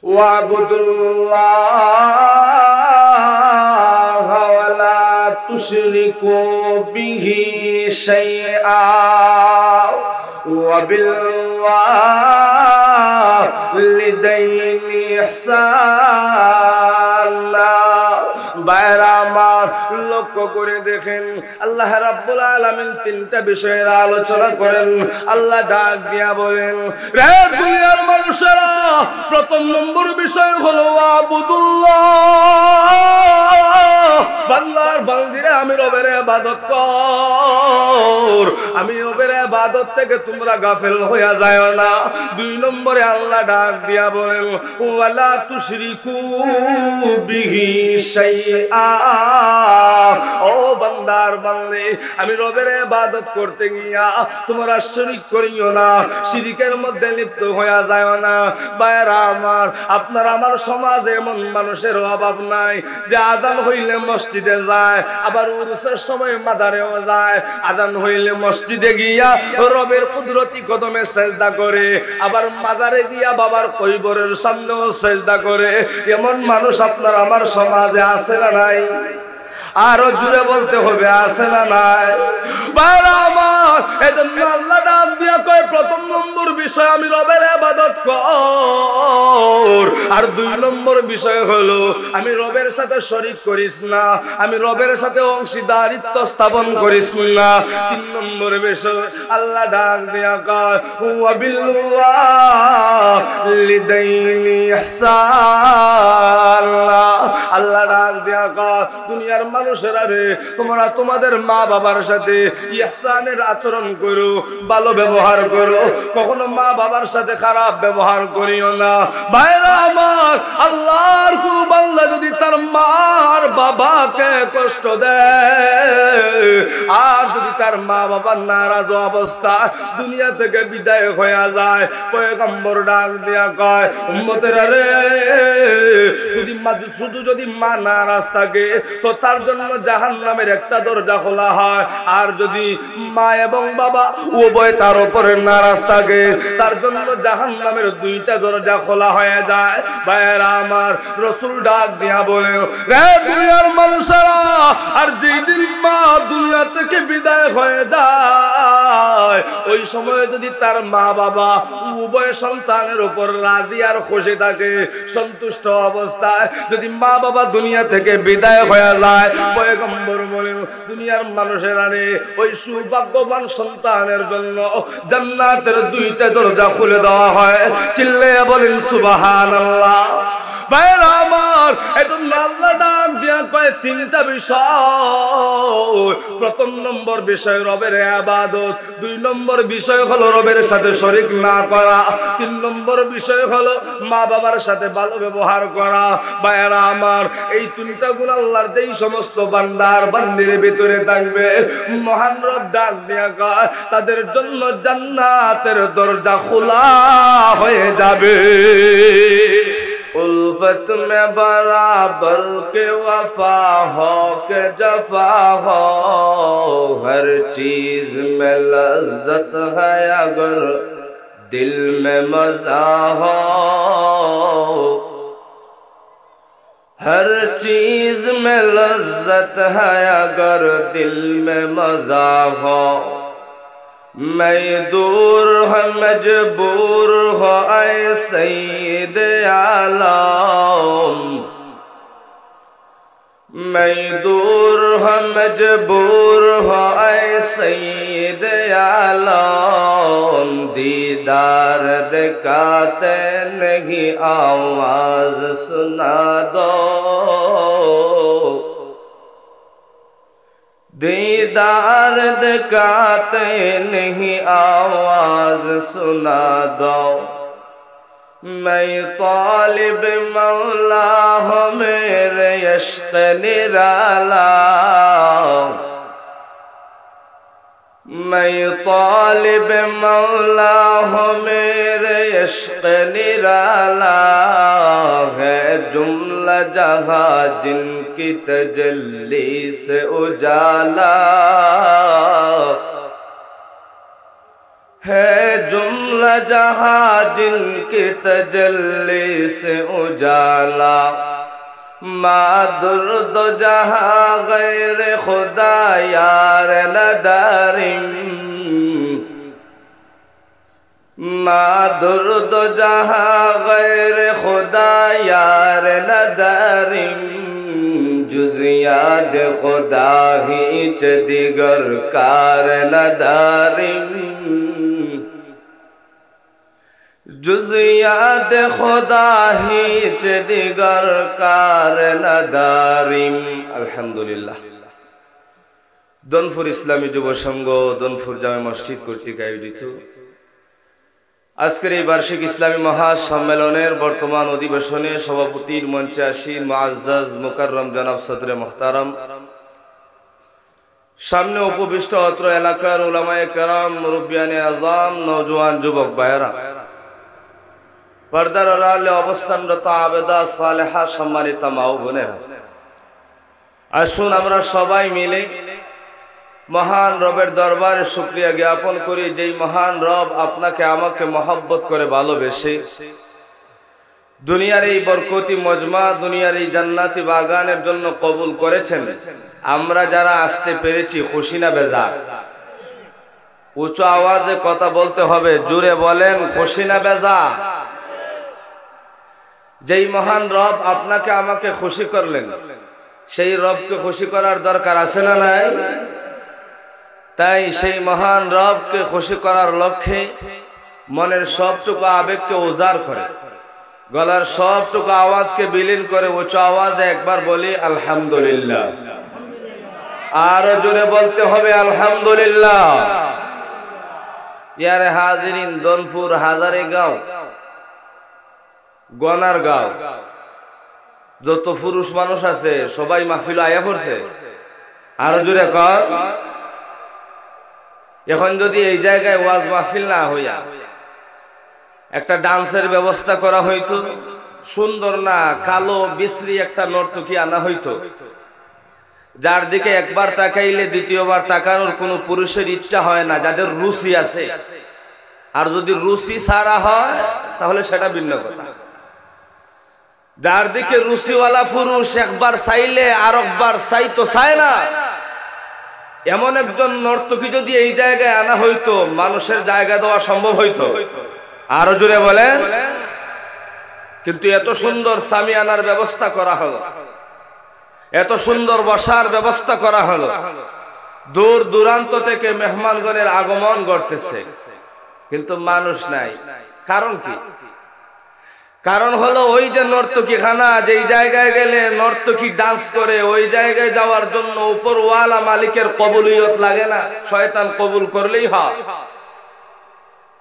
ওয়াবুদুল্লাহ ওয়ালা তুশরিকু বিহি শাইআ ওয়া বিল ওয়ালিদাইনি ইহসানা। বাইরা আমার লক্ষ্য করে দেখেন, আল্লাহ রাব্বুল আলামিন তিনটা বিষয়ের আলোচনা করেন। আল্লাহ ডাক দিয়া বলেন, রে দুনিয়ার মানুষেরা, প্রথম নম্বর বিষয় হলো আবুদুল্লাহ, বান্দার বান্দিরা আমি রবের ইবাদত কর, আমি রবের ইবাদত থেকে তোমরা গাফেল হইয়া যায় না। দুই নম্বরে আল্লাহ ডাক দিয়া বলেন, ওয়ালা তুশরিকু বিহি শাইআ, ও বান্দার বান্দী, আমি রবের ইবাদত করতে গিয়া তোমরা শিরক করিও না, শিরকের মধ্যে লিপ্ত হইয়া যায় না। ভাইরা আমার, আপনার আমার সমাজে এমন মানুষের অভাব নাই যে আযান হইলে মসজিদে যায়, আবার উরুসের সময় মাজারেও যায়, আযান হইলে মসজিদে গিয়া রবের কুদরতি কদমে সেজদা করে, আবার মাজারে গিয়া বাবার কবরের সামনেও সেজদা করে। এমন মানুষ আপনার আমার সমাজে আছে না নাই? আরো জুড়ে বলতে হবে, আছে না নাই? এজন্য আল্লাহ ডাক দিয়া কয়, প্রথম নম্বর বিষয় আমি রবের ইবাদত কর, আর দুই নম্বর বিষয় হলো আমি রবের সাথে শরীক করিস না, আমি রবের সাথে অংশীদারিত্ব স্থাপন করিস না। তিন নম্বর বিষয় আল্লাহ ডাক দিয়া কয়, ওয়া বিল ওয়ালিদাইনি ইহসানা। আল্লাহ ডাক দিয়া কয়, দুনিয়ার মানুষেরা রে, তোমরা তোমাদের মা বাবার সাথে ইহসানের আচরণ করো, ভালো ব্যবহার করো, কখনো মা বাবার সাথে খারাপ ব্যবহার করিও না। ভাইরা আমার, আল্লাহর কোন বান্দা যদি তার মার বাবাকে কষ্ট দেয়, আর যদি তার মা বাবার নারাজ অবস্থা দুনিয়া থেকে বিদায় হয়ে যায়, পয়গম্বর ডাক দিয়া কয়, উম্মতেরা রে, শুধু যদি মা নারাজ থাকে তো তার জন্য জাহান্নামের একটা দরজা খোলা হয়, আর যদি মা এবং বাবা উভয় তার উপরে নারাজ থাকে তার জন্য জাহান্নামের দুইটা দরজা খোলা হয়ে যায়। ভাইরা আমার, রাসূল ডাক দিয়া বলে, রে দুনিয়ার মানুষেরা, আর যেদিন মা দুনিয়া থেকে বিদায় হয়ে যায়, ওই সময় যদি তার মা বাবা উভয় সন্তানের উপর রাজি আর খুশি থাকে, সন্তুষ্ট অবস্থায় যদি মা বাবা দুনিয়া থেকে বিদায় হয়ে যায়, পয়গম্বর বলে, দুনিয়ার মানুষেরা রে, ওই সৌভাগ্যবান সন্তানের জন্য জান্নাতের দুইটা দরজা খুলে দেওয়া হয়। চিল্লাইয়া বলেন সুবহানাল্লাহ। ভাইরা আমার, এজন্য আল্লাহ ডাক দিয়া কয় তিনটা বিষয়। প্রথম নম্বর বিষয় রবের ইবাদত, দুই নম্বর বিষয় হলো রবের সাথে শরীক না করা, তিন নম্বর বিষয় হলো মা বাবার সাথে ভালো ব্যবহার করা। ভাইরা আমার, এই তিনটা গুণ আল্লাহর যেই সমস্ত বান্দার বান্দির ভিতরে থাকবে, মহান রব ডাক দিয়া কয় তাদের জন্য জান্নাতের দরজা খোলা হয়ে যাবে। उल्फत में बराबर के वफा हो के जफा हो, हर चीज में लज्जत है अगर दिल में मजा हो, हर चीज में लज्जत है अगर दिल में मजा हो, मैं दूर है मजबूर हो ऐ सैयद आलम, मैं दूर है मजबूर हो ऐ सैयद आलम, दीदार दिखाते नहीं आवाज सुना दो, दीदार दिखाते नहीं आवाज सुना दो, मैं तालिब मौला हूँ मेरे इश्क निराला, मैं तालिब मौला हूँ मेरे इश्क निराला, है जुमला जहाँ जिनकी तजल्ली से उजाला, है जुमला जहां जिनके तजल्ली से उजाला मादुर दो जहां गैर खुदा यार नदारिम मादुर दो जहां गैर खुदा यार नदारिम जुज़ियात खुदा हिच दिगर कार नदारिम जुज़ियात खुदा हिच दिगर कार नदारिम। আলহামদুলিল্লাহ। দনপুর ইসলামী যুব সংঘ দনপুর জামে মসজিদ কর্তৃক আয়োজিত আজকের এই বার্ষিক ইসলামী মহাসম্মেলনের বর্তমান অধিবেশনে সভাপতির মঞ্চে আসীন মুআজ্জাজ মুকাররম জনাব সদরে মুহতারাম, সামনে উপবিষ্ট অত্র এলাকার উলামায়ে কেরাম, মুরব্বিয়ানে আযম, নওজোয়ান যুবক ভাইয়েরা, পর্দার আড়ালে অবস্থানরত আবেদা সালেহা সম্মানিতা মা ও বোনেরা, আসুন আমরা সবাই মিলে মহান রবের দরবারে শুকরিয়া জ্ঞাপন করি, যেই মহান রব আপনাকে আমাকে মহব্বত করে ভালোবেসে দুনিয়ার এই বরকতি মজমা, দুনিয়ার এই জান্নাতি বাগানের জন্য কবুল করেছেন। আমরা যারা আসতে পেরেছি খুশি না বেজার? উচ্চ আওয়াজে কথা বলতে হবে, জোরে বলেন খুশি না বেজার? যেই মহান রব আপনাকে আমাকে খুশি করলেন, সেই রবকে খুশি করার দরকার আছে না নাই? তাই সেই মহান রবকে খুশি করার লক্ষ্যে মনের সবটুকু আবেগকে উজাড় করে, গলার সবটুকু আওয়াজকে বিলীন করে উচ্চ আওয়াজে একবার বলি আলহামদুলিল্লাহ। আরো জোরে বলতে হবে আলহামদুলিল্লাহ। ইয়ারে হাজিরিন, দনপুর হাজারীগাঁও গনারগাঁও যত পুরুষ মানুষ আছে সবাই মাহফিল আয়া পড়ছে। আরো জোরে কর। এখন যদি এই জায়গায় ওয়াজ মাহফিল না হইয়া একটা ডান্সের ব্যবস্থা করা হইতো, সুন্দর না কালো বিশ্রী একটা নর্তকী আনা হইতো, যার দিকে একবার তাকাইলে দ্বিতীয়বার তাকানোর কোনো পুরুষের ইচ্ছা হয় না, যাদের রুচি আছে। আর যদি রুচি সারা হয় তাহলে সেটা ভিন্ন কথা। যার দিকে রুচিওয়ালা পুরুষ একবার চাইলে আর একবার চাইতো চায় না, এমন একজন নর্তকী যদি এই জায়গায় আনা হইতো, মানুষের জায়গা দেওয়া সম্ভব হইতো? আরো জোরে বলেন। কিন্তু এত সুন্দর সামিয়ানার ব্যবস্থা করা হলো, এত সুন্দর বসার ব্যবস্থা করা হলো, দূর দূরান্ত থেকে মেহমানগণের আগমন ঘটতেছে, কিন্তু মানুষ নাই। কারণ কি? কারণ হলো ওই যে নর্তকী খানা, যেই জায়গায় গেলে নর্তকী ডান্স করে, ওই জায়গায় যাওয়ার জন্য উপরওয়ালা মালিকের কবুলিয়ত লাগে না, শয়তান কবুল করলেই হয়।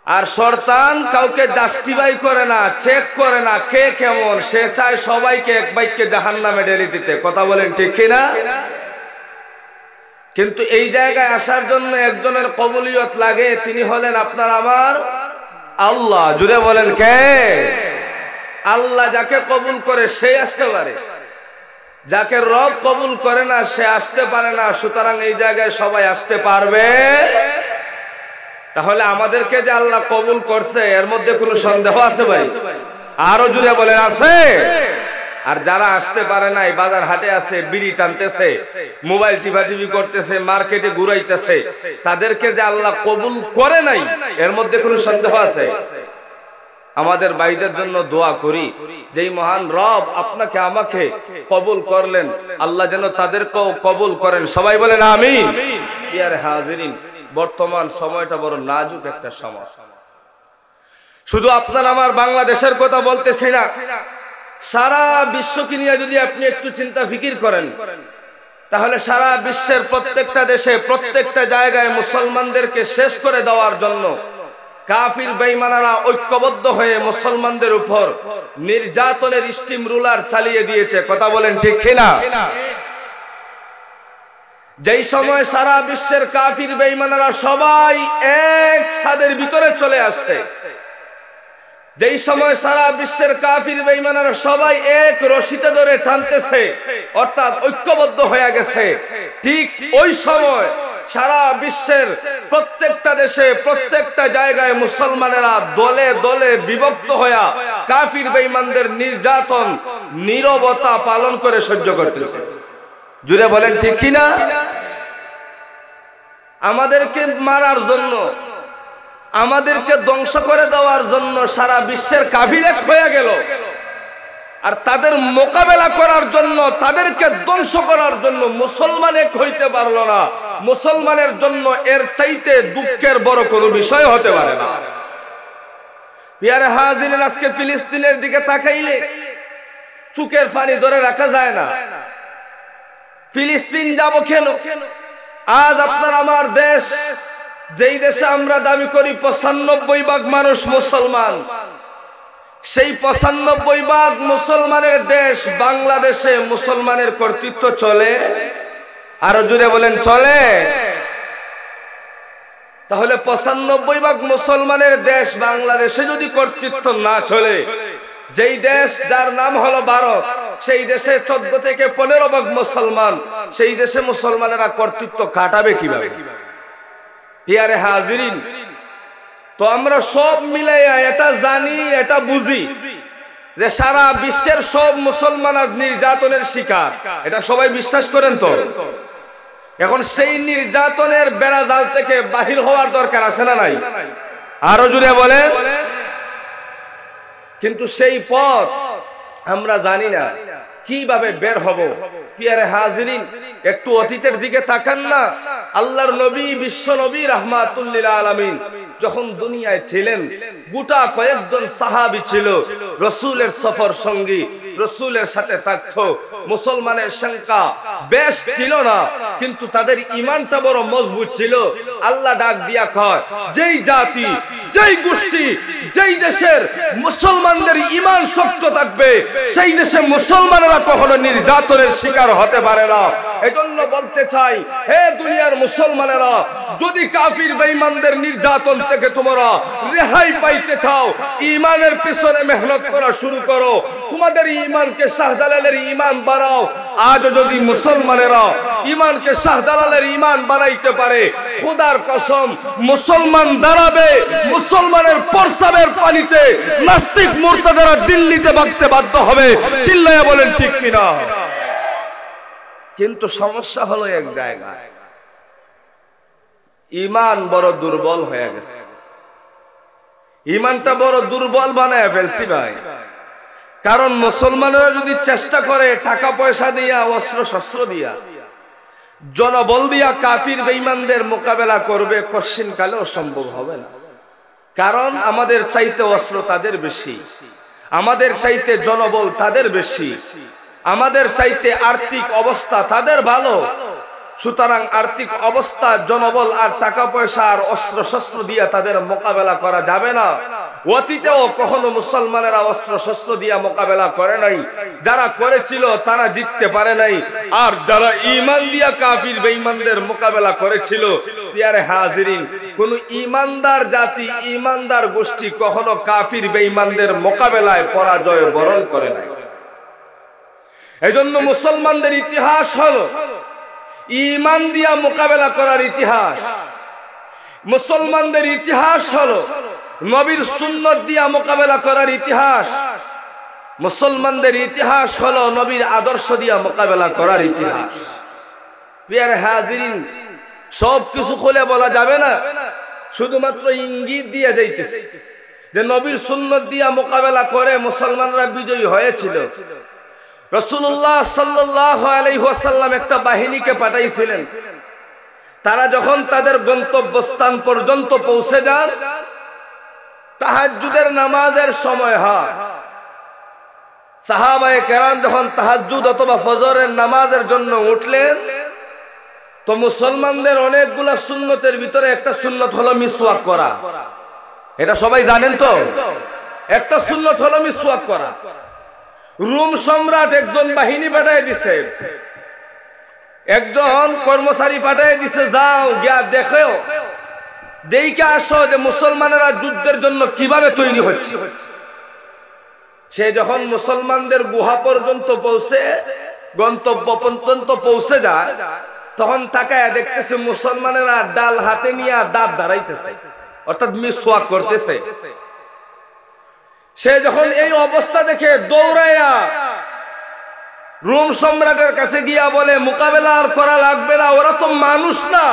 আর শয়তান কাউকে জাস্টিফাই করে না, চেক করে না কে কেমন, সে চায় সবাইকে এক বাক্যে জাহান্নামে ঢেলে দিতে। কথা বলেন ঠিক কিনা? কিন্তু এই জায়গায় আসার জন্য একজনের কবুলিয়ত লাগে, তিনি হলেন আপনার আমার আল্লাহ। জুড়ে বলেন কে? আল্লাহ যাকে কবুল করে সে আসতে পারে, যাকে রব কবুল করে না সে আসতে পারে না। সুতরাং এই জায়গায় সবাই আসতে পারবে। তাহলে আমাদেরকে যে আল্লাহ কবুল করছে এর মধ্যে কোনো সন্দেহ আছে ভাই? আরো জুড়ে বলেন আছে। আর যারা আসতে পারে নাই, বাজার হাটে আছে, বিড়ি টানতেছে, মোবাইল টিভি করতেছে, মার্কেটে ঘুরাইতেছে, তাদেরকে যে আল্লাহ কবুল করে নাই এর মধ্যে কোনো সন্দেহ আছে? আমাদের ভাইদের জন্য দোয়া করি, যেই মহান রব আপনাকে আমাকে কবুল করলেন, আল্লাহ যেন তাদেরকেও কবুল করেন। সবাই বলেন আমিন। ইয়ার হাজিরিন, বর্তমান সময়টা বড় নাজুক একটা সময়। শুধু আপনার আমার বাংলাদেশের কথা বলতেছি না, সারা বিশ্বকে নিয়ে যদি আপনি একটু চিন্তা ফিকির করেন, তাহলে সারা বিশ্বের প্রত্যেকটা দেশে, প্রত্যেকটা জায়গায় মুসলমানদেরকে শেষ করে দেওয়ার জন্য কাফির বেঈমানরা ঐক্যবদ্ধ হয়ে মুসলমানদের উপর নির্যাতনের স্টিম রুলার চালিয়ে দিয়েছে। কথা বলেন ঠিক কিনা? যেই সময় সারা বিশ্বের কাফির বেঈমানরা সবাই এক ছাদের ভিতরে চলে আসছে, যেই সময় সারা বিশ্বের কাফির বেঈমানরা সবাই এক রশিতে ধরে টানতেছে, অর্থাৎ ঐক্যবদ্ধ হয়ে গেছে, ঠিক ওই সময় সারা বিশ্বের প্রত্যেকটা দেশে প্রত্যেকটা জায়গায় মুসলমানেরা দলে দলে বিভক্ত হয়ে কাফির বেঈমানদের নির্যাতন নীরবতা পালন করে সহ্য করতেছে। জুড়ে বলেন ঠিক কিনা? আমাদেরকে মারার জন্য, আমাদেরকে ধ্বংস করে দেওয়ার জন্য সারা বিশ্বের কাফির এক হয়ে গেল, আর তাদের মোকাবেলা করার জন্য, তাদেরকে ধ্বংস করার জন্য মুসলমান এক হইতে পারলো না। মুসলমানের জন্য এর চাইতে দুঃখের বড় কোনো বিষয় হতে পারে না। পিয়ারে হাজিরিন, আজকে ফিলিস্তিনের দিকে তাকাইলে চোখের পানি ধরে রাখা যায় না। ফিলিস্তিন যাব কেন? আজ আপনার আমার দেশ, যেই দেশে আমরা দাবি করি ৯৫% মানুষ মুসলমান, সেই ৯৫% মুসলমানের দেশ বাংলাদেশে মুসলমানের কর্তৃত্ব চলে? আরো জুড়ে বলেন চলে? তাহলে ৯৫% মুসলমানের দেশ বাংলাদেশে যদি কর্তৃত্ব না চলে, যেই দেশ যার নাম হলো ভারত, সেই দেশে ১৪ থেকে ১৫% মুসলমান, সেই দেশে মুসলমানেরা কর্তৃত্ব কাটাবে কিভাবে? পিয়ারে হাজিরিন, তো আমরা সব মিলাইয়া এটা জানি, এটা বুঝি যে সারা বিশ্বের সব মুসলমান নির্যাতনের শিকার, এটা সবাই বিশ্বাস করেন। তো এখন সেই নির্যাতনের বেড়াজাল থেকে বাহির হওয়ার দরকার আছে না নাই? আরো জুড়ে বলে। কিন্তু সেই পথ আমরা জানি না কিভাবে বের হব। পিয়ারে হাজিরিন, একটু অতীতের দিকে তাকান না। আল্লাহর নবী, বিশ্ব নবী রাহমাতুল লিল আলামিন যখন দুনিয়ায় ছিলেন, গোটা কয়েকজন সাহাবী ছিল রাসূলের সফর সঙ্গী, রাসূলের সাথে থাকতো। মুসলমানের সংখ্যা বেশ ছিল না, কিন্তু তাদের ঈমানটা বড় মজবুত ছিল। আল্লাহ ডাক দিয়া কয়, যেই জাতি, যেই গোষ্ঠী, যেই দেশের মুসলমানদের ঈমান শক্ত থাকবে, সেই দেশে মুসলমানেরা কখনো নির্যাতনের শিকার হতে পারে না। এজন্য বলতে চাই, হে দুনিয়ার মুসলমানেরা, যদি কাফির বেঈমানদের নির্যাতন থেকে তোমরা রেহাই পাইতে চাও, ঈমানের পিছনে মেহনত করা শুরু করো। তোমাদের ঈমানকে শাহজালালের ঈমান বানাও। আজ যদি মুসলমানেরা ঈমানকে শাহজালালের ঈমান বানাইতে পারে, খোদার কসম, মুসলমান দাঁড়াবে মুসলমানের প্রস্রাবের পানিতে। নাস্তিক মুরতাদেরা দিল্লিতে ভাগতে বাধ্য হবে। চিল্লায়া বলেন ঠিক কিনা? কিন্তু সমস্যা হলো এক জায়গায়, ঈমান বড় দুর্বল হয়ে গেছে। ঈমানটা বড় দুর্বল বানায় ফেলছি ভাই। কারণ মুসলমানেরা যদি চেষ্টা করে টাকা পয়সা দিয়া, অস্ত্র শস্ত্র দিয়া, জনবল দিয়া কাফির বেঈমানদের মোকাবেলা করবে, কশিন কালেও সম্ভব হবে না। কারণ আমাদের চাইতে অস্ত্র তাদের বেশি, আমাদের চাইতে জনবল তাদের বেশি, আমাদের চাইতে আর্থিক অবস্থা তাদের ভালো। সুতরাং আর্থিক অবস্থা, জনবল আর টাকা পয়সা আর অস্ত্র শস্ত্র দিয়ে তাদের মোকাবেলা করা যাবে না। অতীতেও কখনো মুসলমানেরা অস্ত্র শস্ত্র দিয়ে মোকাবেলা করে নাই। যারা করেছিল তারা জিততে পারে নাই, আর যারা ঈমান দিয়া কাফির বেঈমানদের মোকাবেলা করেছিল, পিয়ারে হাজিরিন, কোন ঈমানদার জাতি, ঈমানদার গোষ্ঠী কখনো কাফির বেঈমানদের মোকাবেলায় পরাজয় বরণ করে নাই। এজন্য মুসলমানদের ইতিহাস হলো ঈমান দিয়া মোকাবেলা করার ইতিহাস। মুসলমানদের ইতিহাস হলো নবীর সুন্নত দিয়া মোকাবেলা করার ইতিহাস। মুসলমানদের ইতিহাস হলো নবীর আদর্শ দিয়া মোকাবেলা করার ইতিহাস। প্রিয় হাজিরিন, সব কিছু খুলে বলা যাবে না, শুধুমাত্র ইঙ্গিত দিয়ে যাইতেছে যে নবীর সুন্নত দিয়া মোকাবেলা করে মুসলমানরা বিজয়ী হয়েছিল। রাসূলুল্লাহ সাল্লাল্লাহু আলাইহি ওয়াসাল্লাম একটা বাহিনীকে পাঠাইছিলেন। তারা যখন তাদের গন্তব্যস্থান পর্যন্ত পৌঁছে যান, তাহাজ্জুদের নামাজের সময় হয়। সাহাবায়ে কেরাম যখন তাহাজ্জুদ অথবা ফজরের নামাজের জন্য উঠলেন, তো মুসলমানদের অনেকগুলা সুন্নতের ভিতরে একটা সুন্নত হলো মিসওয়াক করা। এটা সবাই জানেন তো? একটা সুন্নত হলো মিসওয়াক করা। রোম সম্রাট একজন বাহিনী পাঠিয়ে দিছে, একজন কর্মচারী পাঠিয়ে দিছে, যাও গিয়া দেখো, দেখে আসো যে মুসলমানেরা যুদ্ধের জন্য কিভাবে তৈরি হচ্ছে। সে যখন মুসলমানদের গুহা পর্যন্ত পৌঁছে, গন্তব্য পর্যন্ত পৌঁছে যায়, তখন তাকায় দেখতেছে মুসলমানেরা ডাল হাতে নিয়ে দাঁত দাঁড়াইতেছে, অর্থাৎ মিসওয়াক করতেছে। সে যখন এই অবস্থা দেখে দৌড়াইয়া রোম সম্রাটের কাছে গিয়া বলে, মোকাবেলা আর করা লাগবে না, ওরা তো মানুষ না।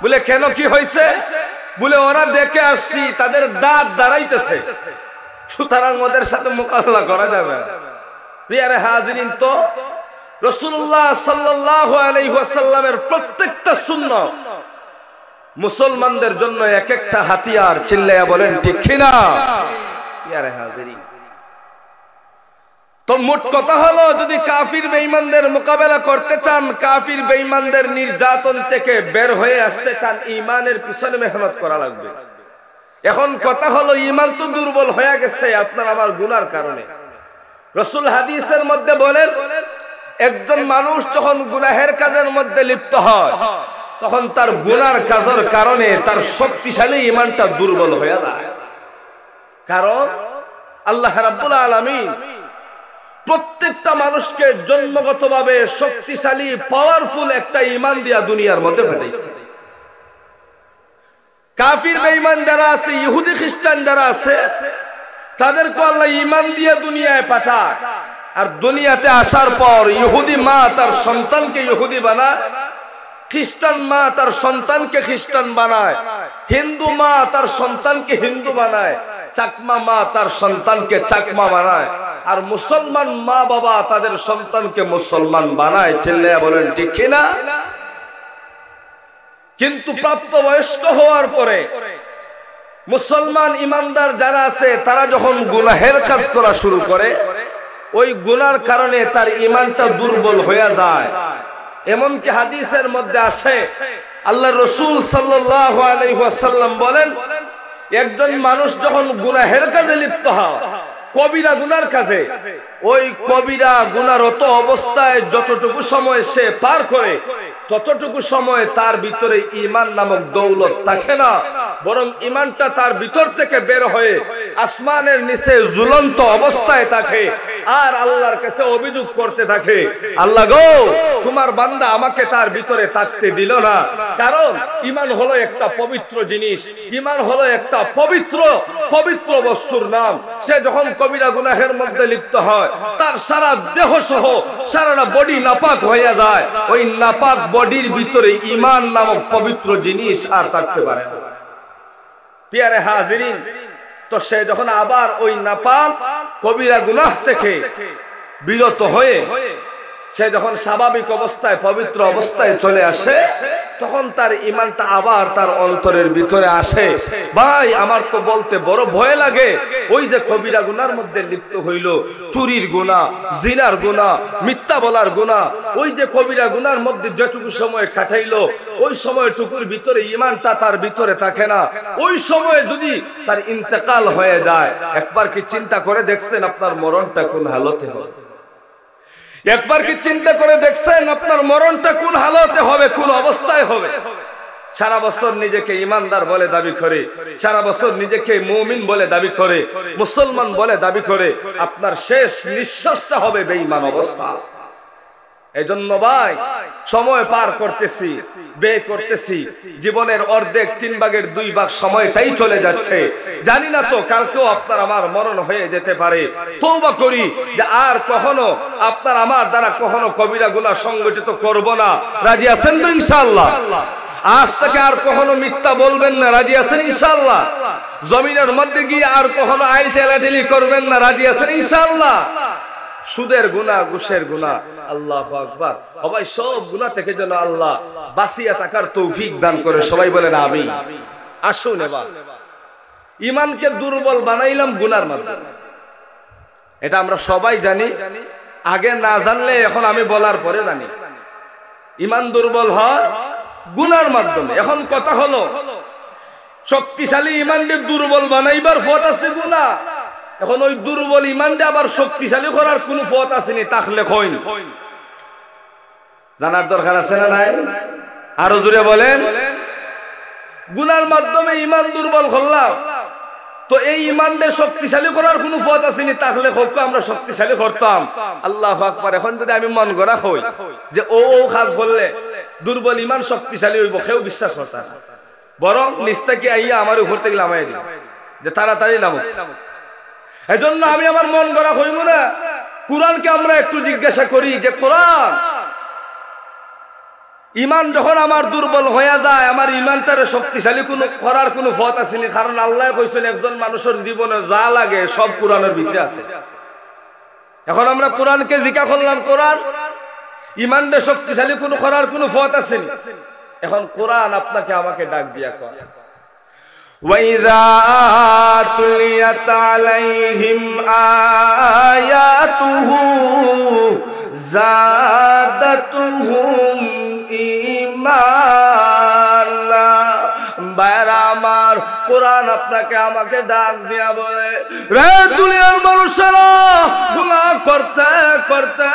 বলে কেন, কি হয়েছে? বলে ওরা দেখে আসছি তাদের দাঁত দাঁড়াইতেছে, সুতরাং ওদের সাথে মোকাবেলা করা যাবে না। প্রিয়ারে হাজিরিন, তো রাসূলুল্লাহ সাল্লাল্লাহু আলাইহি ওয়াসাল্লামের প্রত্যেকটা সুন্নাত মুসলমানদের জন্য এক একটা হাতিয়ার। চিল্লায়া বলেন ঠিক কিনা? প্রিয়ারে হাজিরিন, তো মোট কথা হলো, যদি কাফির বেঈমানদের মোকাবেলা করতে চান, কাফির বেঈমানদের নির্যাতন থেকে বের হয়ে আসতে চান, ঈমানের পিছনে মেহনত করা লাগবে। এখন কথা হলো, ঈমান তো দুর্বল হয়ে গেছে আপনার আমার গুনার কারণে। রাসূল হাদিসের মধ্যে বলেন, একজন মানুষ যখন গুনাহের কাজের মধ্যে লিপ্ত হয়, তখন তার গুনার কাজের কারণে তার শক্তিশালী ঈমানটা দুর্বল হয়ে যায়। কারণ আল্লাহ রাব্বুল আলামিন প্রত্যেকটা মানুষকে জন্মগতভাবে শক্তিশালী পাওয়ারফুল একটা ঈমান দিয়া দুনিয়ার মধ্যে পাঠাইছে। কাফির বেঈমান যারা আছে, ইহুদি খ্রিস্টান যারা আছে, তাদেরকে আল্লাহ ঈমান দিয়ে দুনিয়ায় পাঠায়। আর দুনিয়াতে আসার পর ইহুদি মা তার সন্তানকে ইহুদি বানায়, খ্রিস্টান মা তার সন্তানকে খ্রিস্টান বানায়, হিন্দু মা তার সন্তানকে হিন্দু বানায়, চাকমা মা তার সন্তানকে চাকমা বানায়, আর মুসলমান মা বাবা তাদের সন্তানকে মুসলমান বানায়। চিল্লায়া বলেন ঠিক কিনা? কিন্তু প্রাপ্তবয়স্ক হওয়ার পরে মুসলমান ইমানদার যারা আছে, তারা যখন গুনাহের কাজ করা শুরু করে, ওই গুনার কারণে তার ঈমানটা দুর্বল হয়ে যায়। এমনকি হাদিসের মধ্যে আসে, আল্লাহ রাসূল সাল্লাল্লাহু আলাইহি ওয়াসাল্লাম বলেন, একজন মানুষ যখন গুনাহের কাজে লিপ্ত হয়, কবিরা গুনার কাজে, ওই কবিরা গুনারত অবস্থায় যতটুকু সময় সে পার করে, ততটুকু সময় তার ভিতরে ঈমান নামক দৌলত থাকে না, বরং ঈমানটা তার ভিতর থেকে বের হয়ে আসমানের নিচে ঝুলন্ত অবস্থায় থাকে, আর আল্লাহর কাছে অভিযোগ করতে থাকে, আল্লাহ গো, তোমার বান্দা আমাকে তার ভিতরে থাকতে দিল না। কারণ ঈমান হলো একটা পবিত্র জিনিস, ঈমান হলো একটা পবিত্র বস্তুর নাম। সে যখন কবিরা গুনাহের মধ্যে লিপ্ত হয়, তার সারা দেহ সহ সারাটা বডি নাপাক হয়ে যায়। ওই নাপাক বডির ভিতরে ঈমান নামক পবিত্র জিনিস আর থাকতে পারে না। প্রিয় হাজিরিন, তো সে যখন আবার ওই নাপাক কবিরা গুনাহ থেকে বিরত হয়ে সে যখন স্বাভাবিক অবস্থায় পবিত্র অবস্থায় চলে আসে, তখন তার ঈমানটা আবার তার অন্তরের ভিতরে আসে। ভাই, আমার তো বলতে বড় ভয় লাগে, ওই যে কবিরা গুনার মধ্যে লিপ্ত হইল, চুরির গুনাহ, জিনার গুনাহ, মিথ্যা বলার গুনাহ, ওই যে কবিরা গুনার মধ্যে যেটুকু সময় কাটাইলো, ওই সময়টুকুর ভিতরে ঈমানটা তার ভিতরে থাকে না। ওই সময় যদি তার ইন্তেকাল হয়ে যায়, একবার কি চিন্তা করে দেখছেন আপনার মরণটা কোন হালতে হবে? একবার কি চিন্তা করে দেখছেন আপনার মরণটা কোন হালতে হবে, কোন অবস্থায় হবে? সারা বছর নিজেকে ইমানদার বলে দাবি করে, সারা বছর নিজেকে মুমিন বলে দাবি করে, মুসলমান বলে দাবি করে, আপনার শেষ নিঃশ্বাসটা হবে বেঈমান অবস্থা। এজন্য ভাই, সময় পার করতেছি, ব্যয় করতেছি, জীবনের অর্ধেক 3 ভাগের 2 ভাগ সময়টাই চলে যাচ্ছে। জানি না তো কালকেও আপনার আমার মরণ হয়ে যেতে পারে। তওবা করি যে আর কখনো আপনার আমার দ্বারা কখনো কবিরা গুনাহ সংগঠিত করব না। রাজি আছেন তো ইনশাআল্লাহ? আজ থেকে আর কখনো মিথ্যা বলবেন না। রাজি আছেন ইনশাআল্লাহ? জমিনের মধ্যে গিয়ে আর কখনো আইল ঠেলাঠেলি করবেন না। রাজি আছেন ইনশাআল্লাহ? সুদের গুনাহ, ঘুষের গুনাহ, আল্লাহু আকবার, সবাই সব গুনাহ থেকে যেন আল্লাহ বাঁচিয়ে থাকার তৌফিক দান করে। সবাই বলেন আমিন। আসুন, এবার ঈমানকে দুর্বল বানাইলাম গুনার মাধ্যমে, এটা আমরা সবাই জানি। আগে না জানলে এখন আমি বলার পরে জানি। ঈমান দুর্বল হয় গুনার মাধ্যমে। এখন কথা হলো, শক্তিশালী ঈমানকে দুর্বল বানাইবার পথ আছে গুনাহ। এখন ওই দুর্বল ঈমানটা আবার শক্তিশালী করার কোন পথ আসেনি, তাহলে কইন জানার দরকার আছে না নাই? আরো জোরে বলেন। গুনার মাধ্যমে ঈমান দুর্বল করলাম, তো এই ঈমানকে শক্তিশালী করার কোন পথ আসেনি, তাহলে হোক আমরা শক্তিশালী করতাম। আল্লাহু আকবার। এখন যদি আমি মন গড়া হই যে ও কাজ করলে দুর্বল ইমান শক্তিশালী হইব কেউ বিশ্বাস করতে না, বরং নিস্তাকি আইয়া আমার উপর থেকে নামাই দিল যে তাড়াতাড়ি নামো। এজন্য আমি আমার মন গড়া হইব না, কোরআনকে আমরা একটু জিজ্ঞাসা করি যে কোরআন, ইমান যখন আমার দুর্বল হয়ে যায়, আমার ইমানটারে শক্তিশালী কোনো করার কোনো পথ আসেনি। কারণ আল্লাহ কইছেন একজন মানুষের জীবনে যা লাগে সব কোরআনের ভিতরে আছে। এখন আমরা কোরআনকে জিজ্ঞাসা করলাম, কোরআন ইমানটা শক্তিশালী কোনো করার কোনো পথ আসেনি। এখন কোরআন আপনাকে আমাকে ডাক দিয়া কয়, وَإِذَا تُلِيَتْ عَلَيْهِمْ آيَاتُهُ زَادَتْهُمْ ঈমানা। বাইরা আমার, কোরআন আপনাকে আমাকে ডাক দিয়া বলে, রে দুনিয়ার মানুষেরা, গুনাহ করতে করতে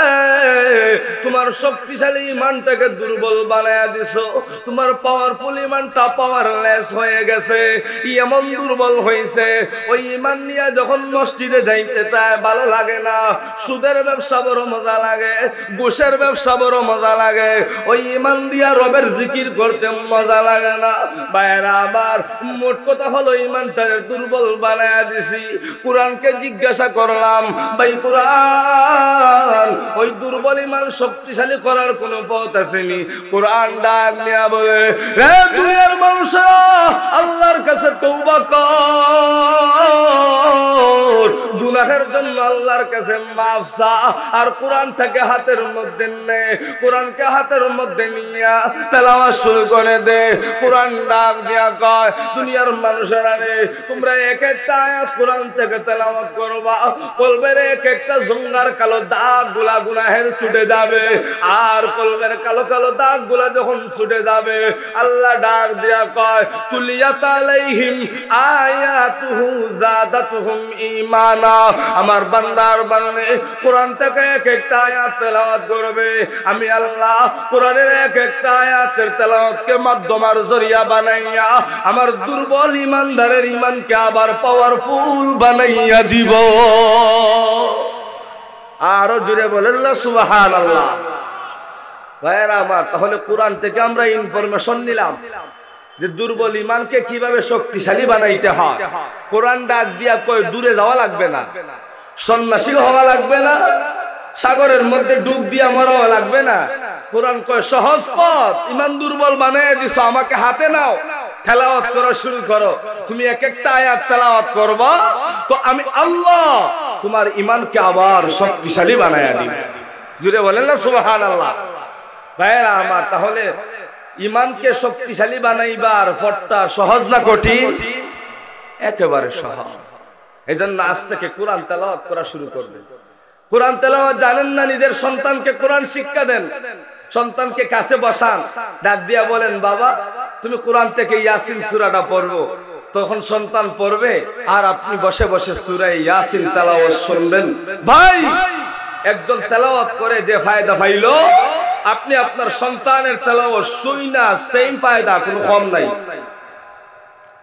তোমার শক্তিশালী ইমানটাকে দুর্বল বানায়া দিছো, তোমার পাওয়ারফুল ইমানটা পাওয়ারলেস হয়ে গেছে। এমন দুর্বল হয়েছে, ওই ইমান নিয়ে যখন মসজিদে যাইতে চায় ভালো লাগে না, সুদের ব্যবসা বড় মজা লাগে, ঘুষের ব্যবসা বড় মজা লাগে, ওই ইমান দিয়া রবের জিকির করতে মজা লাগে না। বাইরা আবার মোট কথা হলো ইমানটা দুর্বল বানায়া দিছি। কোরআনকে জিজ্ঞাসা করলাম, ভাই কোরআন ওই দুর্বল ইমান শক্তিশালী করার কোন পথ আসেনি? কোরআন ডাক নিয়া বলে, হে দুনিয়ার মানুষেরা, আল্লাহর কাছে তওবা কর, গুনাহের জন্য আল্লাহর কাছে মাফ চা, আর কোরআন থেকে হাতের মধ্যে নে, কোরআনকে হাতের মধ্যে নিয়া তেলাওয়াত শুরু করে দে। কোরআন ডাক দিয়া কয়, দুনিয়ার মানুষেরা রে, তোমরা এক একটা আয়াত কোরআন থেকে তেলাওয়াত করবা, কলবের এক একটা জঙ্গার কালো দাগ গুলা গুনাহের ছুটে যাবে। আর কলবের কালো কালো দাগ গুলা যখন ছুটে যাবে, আল্লাহ ডাক দিয়া কয়, তুলিয়াত আলাইহিম আয়াতুহু যাদাতুহুম ঈমানা। আমার বান্দার বান্দে কোরআন থেকে এক একটা আয়াত তেলাওয়াত করবে, আমি আল্লাহ কোরআনের এক একটা আয়াতের তেলাওয়াতকে মাধ্যমের জরিয়া বানাইয়া আমার দুর্বল ইমানদারের ইমানকে আবার পাওয়ারফুল বানাইয়া দিব। আরো জোরে বলেন না সুবহানাল্লাহ। ভাইরা আমার, তাহলে কোরআন থেকে আমরা ইনফরমেশন নিলাম যে দুর্বল ইমানকে কিভাবে শক্তিশালী বানাইতে হয়। কোরআন ডাক দিয়া কই, দূরে যাওয়া লাগবে না, সন্ন্যাসী হওয়া লাগবে না, সাগরের মধ্যে ডুব দিয়া মরাও লাগবে না। কোরআন কয় সহজ পথ, ইমান দুর্বল বানায় দিছো, আমাকে হাতে নাও, তেলাওয়াত করা শুরু করো। তুমি এক একটা আয়াত তেলাওয়াত করবা তো আমি আল্লাহ তোমার ইমানকে আবার শক্তিশালী বানায়া দিব। জুড়ে বলেন না সুবহানাল্লাহ। ভাইরা আমার, তাহলে ইমানকে শক্তিশালী বানাইবার পথটা সহজ না কঠিন? একেবারে সহজ। এজন্য আজ থেকে কোরআন তেলাওয়াত করা শুরু করবে। কোরআন তেলাওয়াত জানেন না, নিজের সন্তানকে কোরআন শিক্ষা দেন, সন্তানকে কাছে বসান, ডাক দিয়া বলেন, বাবা তুমি কোরআন থেকে ইয়াসিন সূরাটা পড়বো। তখন সন্তান পড়বে আর আপনি বসে বসে সূরা ইয়াসিন তেলাওয়াত শুনবেন। ভাই, একজন তেলাওয়াত করে যে ফায়দা পাইলো, আপনি আপনার সন্তানের তেলাওয়াত শুইনা সেম ফায়দা, কোনো কম নাই।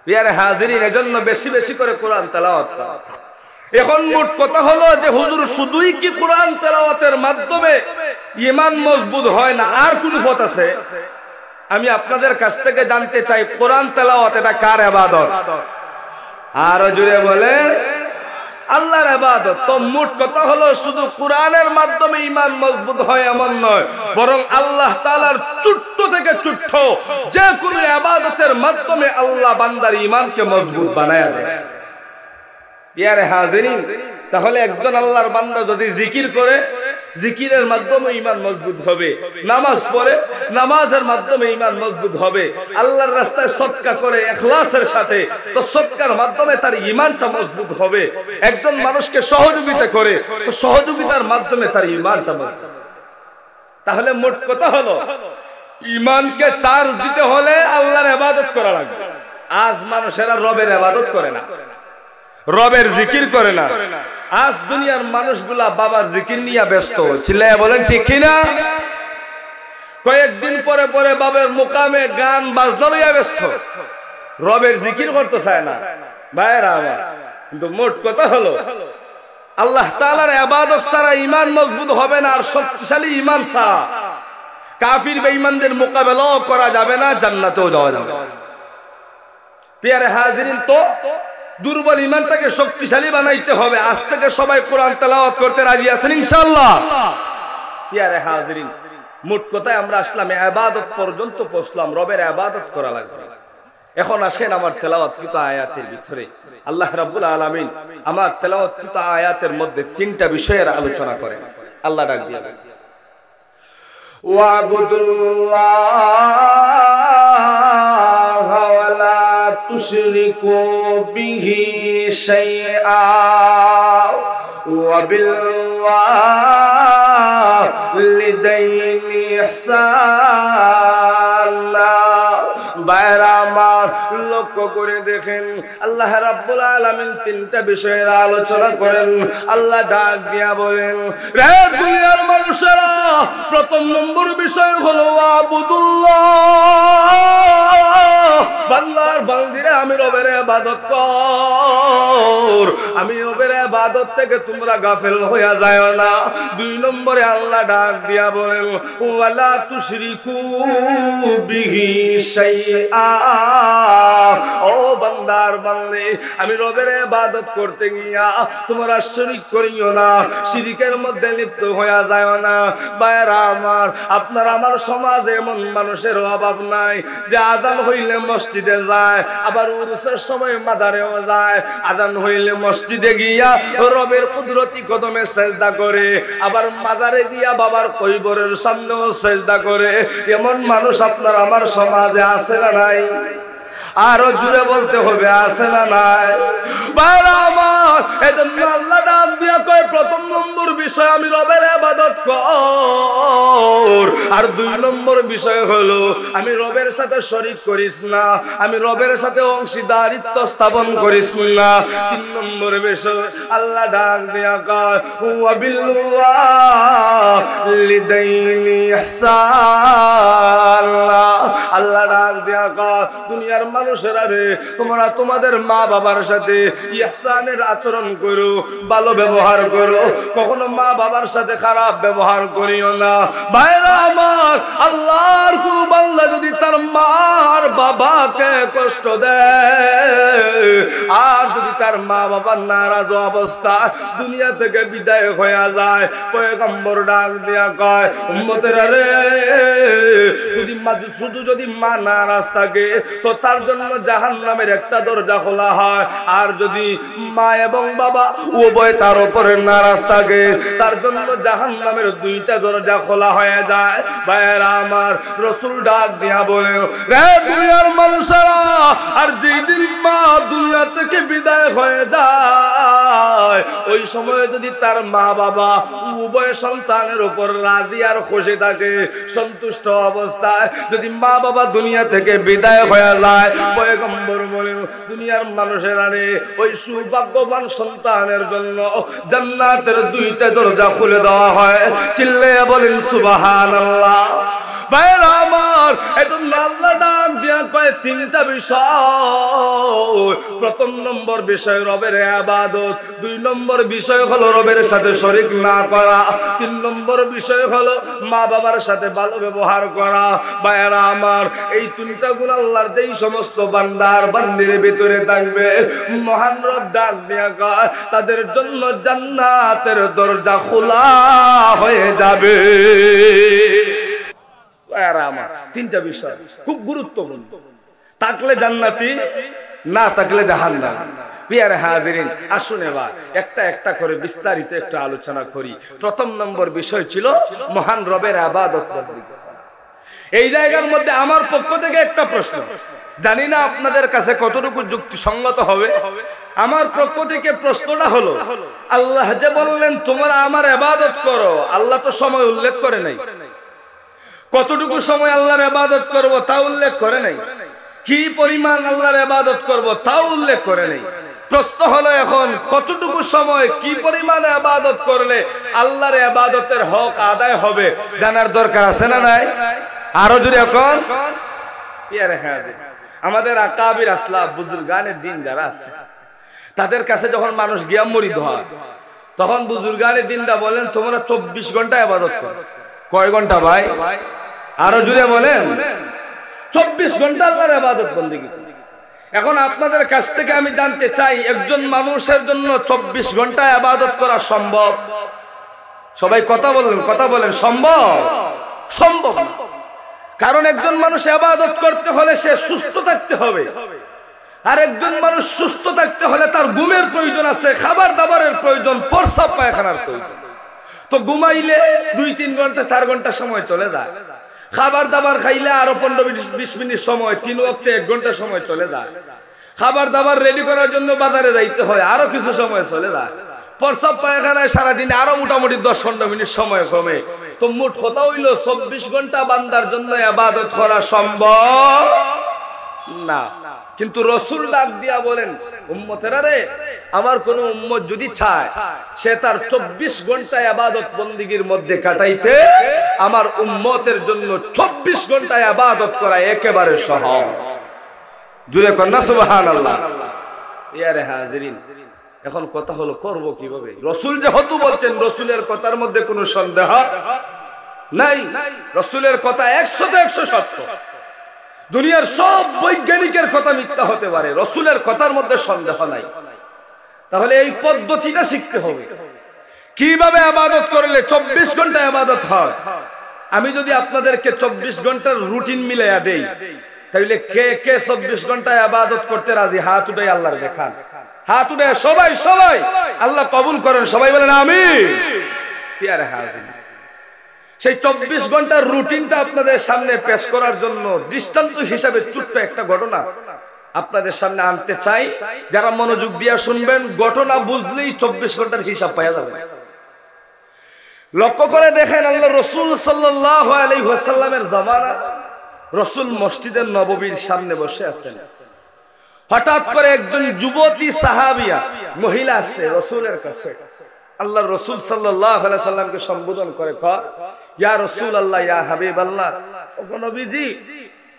বিয়ারে হাজিরিন, এজন্য বেশি বেশি করে কোরআন তেলাওয়াত করা। এখন মোট কথা হলো যে হুজুর শুধুই কি কোরআন তেলাওয়াতের মাধ্যমে ঈমান মজবুত হয় না, আর কোন পথ আছে? আমি আপনাদের কাছ থেকে জানতে চাই, কোরআন তেলাওয়াত এটা কার ইবাদত? আর জুড়ে বলে আল্লাহর ইবাদত। তো মোট কথা হলো শুধু কোরআনের মাধ্যমে ঈমান মজবুত হয় এমন নয়, বরং আল্লাহ তাআলার ছোট্ট থেকে ছোট্ট যে কোনো ইবাদতের মাধ্যমে আল্লাহ বান্দার ঈমানকে মজবুত বানায় দেয়। প্রিয় হাজিরিন, তাহলে একজন আল্লাহর বান্দা যদি জিকির করে, জিকিরের মাধ্যমে ঈমান মজবুত হবে, নামাজ পড়ে, নামাজের মাধ্যমে ঈমান মজবুত হবে, আল্লাহর রাস্তায় সদকা করে ইখলাসের সাথে, তো সদকার মাধ্যমে তার ঈমানটা মজবুত হবে। একজন মানুষকে সহযোগিতা করে, তো সহযোগিতার মাধ্যমে তার ঈমানটা মজবুত। তাহলে মোট কথা হলো, ঈমানকে চার্জ দিতে হলে আল্লাহর ইবাদত করা লাগবে। আজ মানুষেরা রবের ইবাদত করে না, রবের জিকির করে না। আজ দুনিয়ার মানুষগুলা বাবার জিকির নিয়ে ব্যস্ত। চিল্লাইয়া বলেন ঠিক কিনা? কয়েকদিন পরে পরে বাবার মুকামে গান বাজনা লইয়া ব্যস্ত, রবের জিকির করতে চায় না। ভাইরা আমার, কিন্তু মোট কথা হলো আল্লাহ তাআলার ইবাদত ছাড়া ঈমান মজবুত হবে না, আর শক্তিশালী ঈমান ছাড়া। কাফির বেঈমানদের মোকাবেলাও করা যাবে না, জান্নাতেও যাওয়া যাবে না। প্রিয় হাজিরিন, তো দুর্বল ঈমানটাকে শক্তিশালী বানাইতে হবে। আজ থেকে সবাই কোরআন তেলাওয়াত করতে রাজি আছেন ইনশাআল্লাহ? প্রিয় হাজিরিন, মোট কথায় আমরা আসলাম ইবাদত পর্যন্ত পৌঁছলাম, রবের ইবাদত করা লাগবে। এখন আসেন আমার তেলাওয়াতকৃত আয়াতের ভিতরে আল্লাহ রাব্বুল আলামিন আমার তেলাওয়াতকৃত আয়াতের মধ্যে তিনটা বিষয়ের আলোচনা করেন। আল্লাহ ডাক দিয়ে ওয়াবুদুল্লাহ ওয়া লা তুশরিকু বিহি শাইআ ওয়া বিল ওয়ালিদাইনি ইহসানা। বাইরা আমার লক্ষ্য করে দেখেন, আল্লাহ রাব্বুল আলামিন তিনটা বিষয়ের আলোচনা করেন। আল্লাহ ডাক দিয়া বলেন, রে দুনিয়ার মানুষেরা, প্রথম নম্বর বিষয় হলো আবুদুল্লাহ, বান্দার বান্দিরা আমি রবের ইবাদত কর। আমি রবের ইবাদত থেকে তোমরা গাফেল হইয়া যায় না। দুই নম্বরে আল্লাহ ডাক দিয়া বলেন, ওয়ালা তুশরিকু বিহি শাইআ, ও বান্দার বান্দী, আমি রবের ইবাদত করতে গিয়া তোমরা শিরক করিও না, শিরকের মধ্যে লিপ্ত হইয়া যায় না। ভাইরা আমার, আপনার আমার সমাজে এমন মানুষের অভাব নাই যে আযান হইলে মসজিদে যায়, আবার উরুসের সময় মাজারেও যায়। আযান হইলে মসজিদে গিয়া রবের কুদরতি কদমে সেজদা করে, আবার মাজারে গিয়া বাবার কবরের সামনেও সেজদা করে। এমন মানুষ আপনার আমার সমাজে আছে না নাই? আরো জুড়ে বলতে হবে, আছে না নাই? ভাইরা আমার, এজন্য আল্লাহ ডাক দিয়া কয়, প্রথম নম্বর বিষয় আমি রবের ইবাদত কর। আর দুই নম্বর বিষয় হলো আমি রবের সাথে শরীক করিস না, আমি রবের সাথে অংশীদারিত্ব স্থাপন করিস না। তিন নম্বর বিষয় আল্লাহ ডাক দিয়া কয়, ওয়া বিল ওয়ালিদাইনি ইহসানা। আল্লাহ ডাক দিয়া কয়, দুনিয়ার মানুষেরা রে, তোমরা তোমাদের মা বাবার সাথে ইহসানের আচরণ করো, ভালো ব্যবহার করো, কখনো মা বাবার সাথে খারাপ ব্যবহার করিও না। ভাইরা আমার, আল্লাহর কোন বান্দা যদি তার মার বাবাকে কষ্ট দেয়, আর যদি তার মা বাবার নারাজ অবস্থা দুনিয়া থেকে বিদায় হয়ে যায়, পয়গম্বর ডাক দিয়া কয়, উম্মতেরা রে, শুধু যদি মা নারাজ থাকে তো তার জন্য জাহান্নামের একটা দরজা খোলা হয়। আর যদি মা এবং বাবা উভয় তার উপরে নারাজ থাকে, তার জন্য জাহান্নামের দুইটা দরজা খোলা হয়ে যায়। ভাইরা আমার, রাসূল ডাক দিয়া বলে, রে দুনিয়ার মানুষেরা, আর যেদিন মা দুনিয়া থেকে বিদায় হয়ে যায়, ওই সময় যদি তার মা বাবা উভয় সন্তানের উপর রাজি আর খুশি থাকে, সন্তুষ্ট অবস্থায় যদি মা বাবা দুনিয়া থেকে বিদায় হয়ে যায়, পয়গম্বর বলেন, দুনিয়ার মানুষেরা রে, ওই সৌভাগ্যবান সন্তানের জন্য জান্নাতের দুইটা দরজা খুলে দেওয়া হয়। চিল্লাইয়া বলেন সুবহানাল্লাহ। ভাইরা আমার, এজন্য আল্লাহ ডাক দিয়া কয় তিনটা বিষয়। প্রথম নম্বর বিষয় রবের ইবাদত, দুই নম্বর বিষয় হলো রবের সাথে শরীক না করা, তিন নম্বর বিষয় হলো মা বাবার সাথে ভালো ব্যবহার করা। ভাইরা আমার, এই তিনটা গুণ আল্লাহর যেই সমস্ত বান্দার বান্দির ভিতরে থাকবে, মহান রব ডাক দিয়া কয় তাদের জন্য জান্নাতের দরজা খোলা হয়ে যাবে। তিনটা বিষয় খুব গুরুত্বপূর্ণ, থাকলে জান্নাতি, না থাকলে জাহান্নাম। প্রিয় হাজিরিন, আসুন এবার একটা একটা করে বিস্তারিত একটু আলোচনা করি। প্রথম নম্বর বিষয় ছিল মহান রবের ইবাদত। এই জায়গার মধ্যে আমার পক্ষ থেকে একটা প্রশ্ন, জানি না আপনাদের কাছে কতটুকু যুক্তিসঙ্গত হবে। আমার পক্ষ থেকে প্রশ্নটা হলো, আল্লাহ যে বললেন তোমরা আমার ইবাদত করো, আল্লাহ তো সময় উল্লেখ করে নাই। কতটুকু সময় আল্লাহর ইবাদত করব তা উল্লেখ করে নাই, কি পরিমাণ আল্লাহর ইবাদত করব তাও উল্লেখ করে নাই। প্রশ্ন হলো এখন কতটুকু সময় কি পরিমাণ ইবাদত করলে আল্লাহর ইবাদতের হক আদায় হবে, জানার দরকার আছে না নাই? আরো জোরে এখন আমাদের আকাবির আসলাফ বুজুর্গানের দিন যারা আছে, তাদের কাছে যখন মানুষ গিয়া মুরিদ হয়, তখন বুজুর্গানের দিনটা বলেন তোমরা 24 ঘন্টা ইবাদত করো। কয় ঘন্টা ভাই? আরো জুড়ে বলেন 24 ঘন্টা আল্লাহর ইবাদত বন্দেগী। এখন আপনাদের কাছ থেকে আমি জানতে চাই, একজন মানুষের জন্য 24 ঘন্টা ইবাদত করা সম্ভব? সবাই কথা বলেন, সম্ভব? সম্ভব। কারণ একজন মানুষ ইবাদত করতে হলে সে সুস্থ থাকতে হবে, আর একজন মানুষ সুস্থ থাকতে হলে তার ঘুমের প্রয়োজন আছে, খাবার দাবারের প্রয়োজন, প্রস্রাব পায়খানার প্রয়োজন। তো ঘুমাইলে 2-3 ঘন্টা 4 ঘন্টা সময় চলে যায়, খাবার দাবার খাইলে আরো 15-20 মিনিট সময়, 3 ওয়াক্তে 1 ঘন্টা সময় চলে যায়, খাবার দাবার রেডি করার জন্য বাজারে যাইতে হয়, আরো কিছু সময় চলে যায়, প্রস্রাব পায়খানায় সারাদিনে আরো মোটামুটি 10-15 মিনিট সময় কমে। তো মোট কথা হইল 24 ঘন্টা বান্দার জন্য ইবাদত করা সম্ভব না। কিন্তু রাসূল ডাক দিয়া বলেন, উম্মতেরা রে, আমার কোন উম্মত যদি চায় সে তার 24 ঘন্টা ইবাদত বন্দেগীর মধ্যে কাটাইতে, আমার উম্মতের জন্য 24 ঘন্টা ইবাদত করা একেবারে সহজ। জুড়ে কন্যা সুবহানাল্লাহ। ইয়ারে হাজিরিন, এখন কথা হলো করব কিভাবে? রাসূল যেহেতু বলছেন, রাসূলের কথার মধ্যে কোনো সন্দেহ নাই, রাসূলের কথা 100তে 100 সত্য। দুনিয়ার সব বৈজ্ঞানিকের কথা মিথ্যা হতে পারে, রাসূলের কথার মধ্যে সন্দেহ নাই। তাহলে এই পদ্ধতিটা শিখতে হবে, কিভাবে ইবাদত করলে 24 ঘন্টা ইবাদত হয়। আমি যদি আপনাদেরকে 24 ঘন্টার রুটিন মিলাইয়া দেই, তাহলে কে কে 24 ঘন্টা ইবাদত করতে রাজি? হাত উঠাই আল্লাহর দেখান, হাত উঠে সবাই সবাই, আল্লাহ কবুল করেন, সবাই বলেন আমিন। পিয়ারে হাজির, সেই 24 ঘন্টার রুটিনটা আপনাদের সামনে পেশ করার জন্য দৃষ্টান্ত হিসাবে ছোট্ট একটা ঘটনা আপনাদের সামনে আনতে চাই। যারা মনোযোগ দিয়ে শুনবেন, ঘটনা বুঝলেই 24 ঘন্টার হিসাব পাওয়া যাবে। লক্ষ্য করে দেখেন, আল্লাহ রাসূল সাল্লাল্লাহু আলাইহি ওয়াসাল্লামের জামানা, রাসূল মসজিদের নববীর সামনে বসে আছেন। হঠাৎ করে একজন যুবতী সাহাবিয়া মহিলা আসছে রাসূলের কাছে। আল্লাহ রাসূল সাল্লাল্লাহু আলাইহি সাল্লামকে সম্বোধন করে কয়, ইয়া রাসূলুল্লাহ, ইয়া হাবিবাল্লাহ, ওগো নবীজি,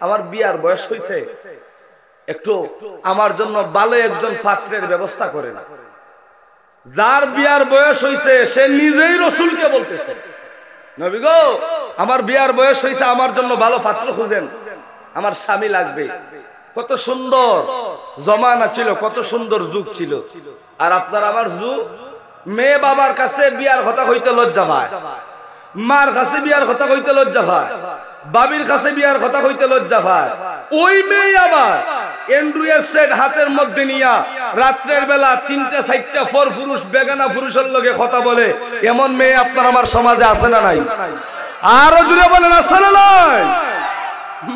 আমার বিয়ার বয়স হইছে, একটু আমার জন্য ভালো একজন পাত্রের ব্যবস্থা করেন। যার বিয়ার বয়স হইছে সে নিজেই রাসূলকে বলতেছে, নবী গো, আমার বিয়ার বয়স হইছে, আমার জন্য ভালো পাত্র খুঁজেন, আমার স্বামী লাগবে। কত সুন্দর জমানা ছিল, কত সুন্দর যুগ ছিল। আর আপনার আমার যুগ, মেয়ে বাবার কাছে বিয়ার কথা হইতে লজ্জা পায়, মার কাছে বিয়ার কথা হইতে লজ্জা পায়, বাবির কাছে বিয়ার কথা হইতে লজ্জা পায়। ওই মেয়ে আবার এন্ড্রয়েড সেট হাতের মধ্যে নিয়া রাত্রের বেলা 3টা-4টা ফর পুরুষ বেগানা পুরুষের লগে কথা বলে, এমন মেয়ে আপনার আমার সমাজে আছে না নাই? আরো জুড়ে বলেন আছে না নাই?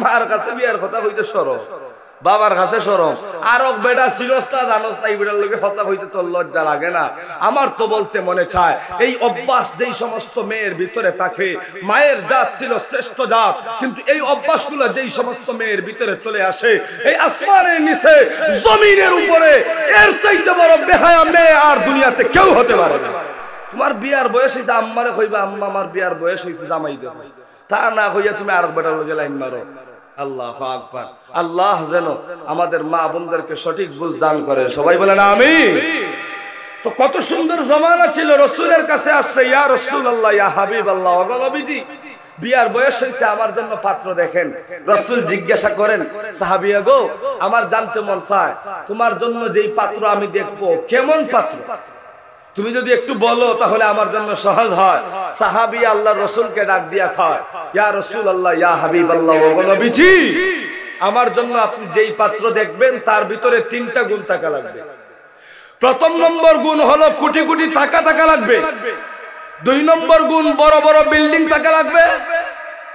মার কাছে বিয়ার কথা হইতে শরম, বাবার কাছে শরম। আর বেটা শিরস্তা জানোস না, এই বেটার লোকে হতা হইতে তোর লজ্জা লাগে না? আমার তো বলতে মনে চায়, এই অভ্যাস যেই সমস্ত মেয়ের ভিতরে থাকে, মায়ের জাত ছিল শ্রেষ্ঠ জাত, কিন্তু এই অভ্যাসগুলো যেই সমস্ত মেয়ের ভিতরে চলে আসে, এই আসমানের নিচে জমিনের উপরে এর চাইতে বড় বেহায়া মেয়ে আর দুনিয়াতে কেউ হতে পারে না। তোমার বিয়ার বয়স হয়েছে, আম্মারে কইবা, আম্মা আমার বিয়ার বয়স হয়েছে, জামাই দেব। তা না হইয়া তুমি আর বেটার লোকে লাইন মারো। আল্লাহু আকবার। আল্লাহ যেন আমাদের মা বোনদেরকে সঠিক বুঝ দান করে, সবাই বলেন আমিন। তো কত সুন্দর জমানা ছিল, রাসূলের কাছে আসছে, ইয়া রাসূলুল্লাহ, ইয়া হাবিবাল্লাহ, ওগো নবীজি, বিয়ার বয়স হইছে, আমার জন্য পাত্র দেখেন। রাসূল জিজ্ঞাসা করেন, সাহাবিয়া গো, আমার জানতে মন চায়, তোমার জন্য যেই পাত্র আমি দেখবো কেমন পাত্র, তুমি যদি একটু বলো তাহলে আমার জন্য সহজ হয়। সাহাবী আল্লাহর রাসূলকে ডাক দিয়া কয়, ইয়া রাসূলুল্লাহ, ইয়া হাবিবাল্লাহ, ওগো নবীজি, আমার জন্য আপনি যেই পাত্র দেখবেন তার ভিতরে 3টা গুণ থাকা লাগবে। প্রথম নম্বর গুণ হলো কোটি কোটি টাকা থাকা লাগবে। 2 নম্বর গুণ বড় বড় বিল্ডিং থাকা লাগবে।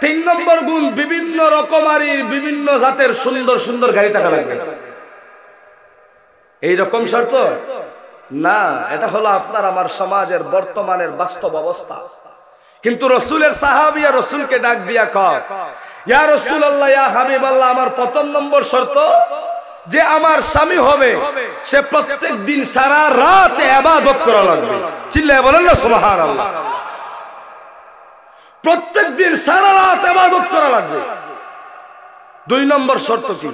3 নম্বর গুণ বিভিন্ন রকমারি বিভিন্ন জাতের সুন্দর সুন্দর গাড়ি থাকা লাগবে। এই রকম শর্ত না, এটা হলো আপনার আমার সমাজের বর্তমানের বাস্তব অবস্থা। কিন্তু রাসূলের সাহাবীরা রাসূলকে ডাক দিয়া কয়, ইয়া রাসূলুল্লাহ, ইয়া হাবিবাল্লাহ, আমার প্রথম নম্বর শর্ত যে আমার স্বামী হবে সে প্রত্যেক দিন সারা রাত ইবাদত করা লাগবে। চিল্লায় বলেন না সুবহানাল্লাহ। প্রত্যেক দিন সারা রাত ইবাদত করা লাগবে। 2 নম্বর শর্ত কি?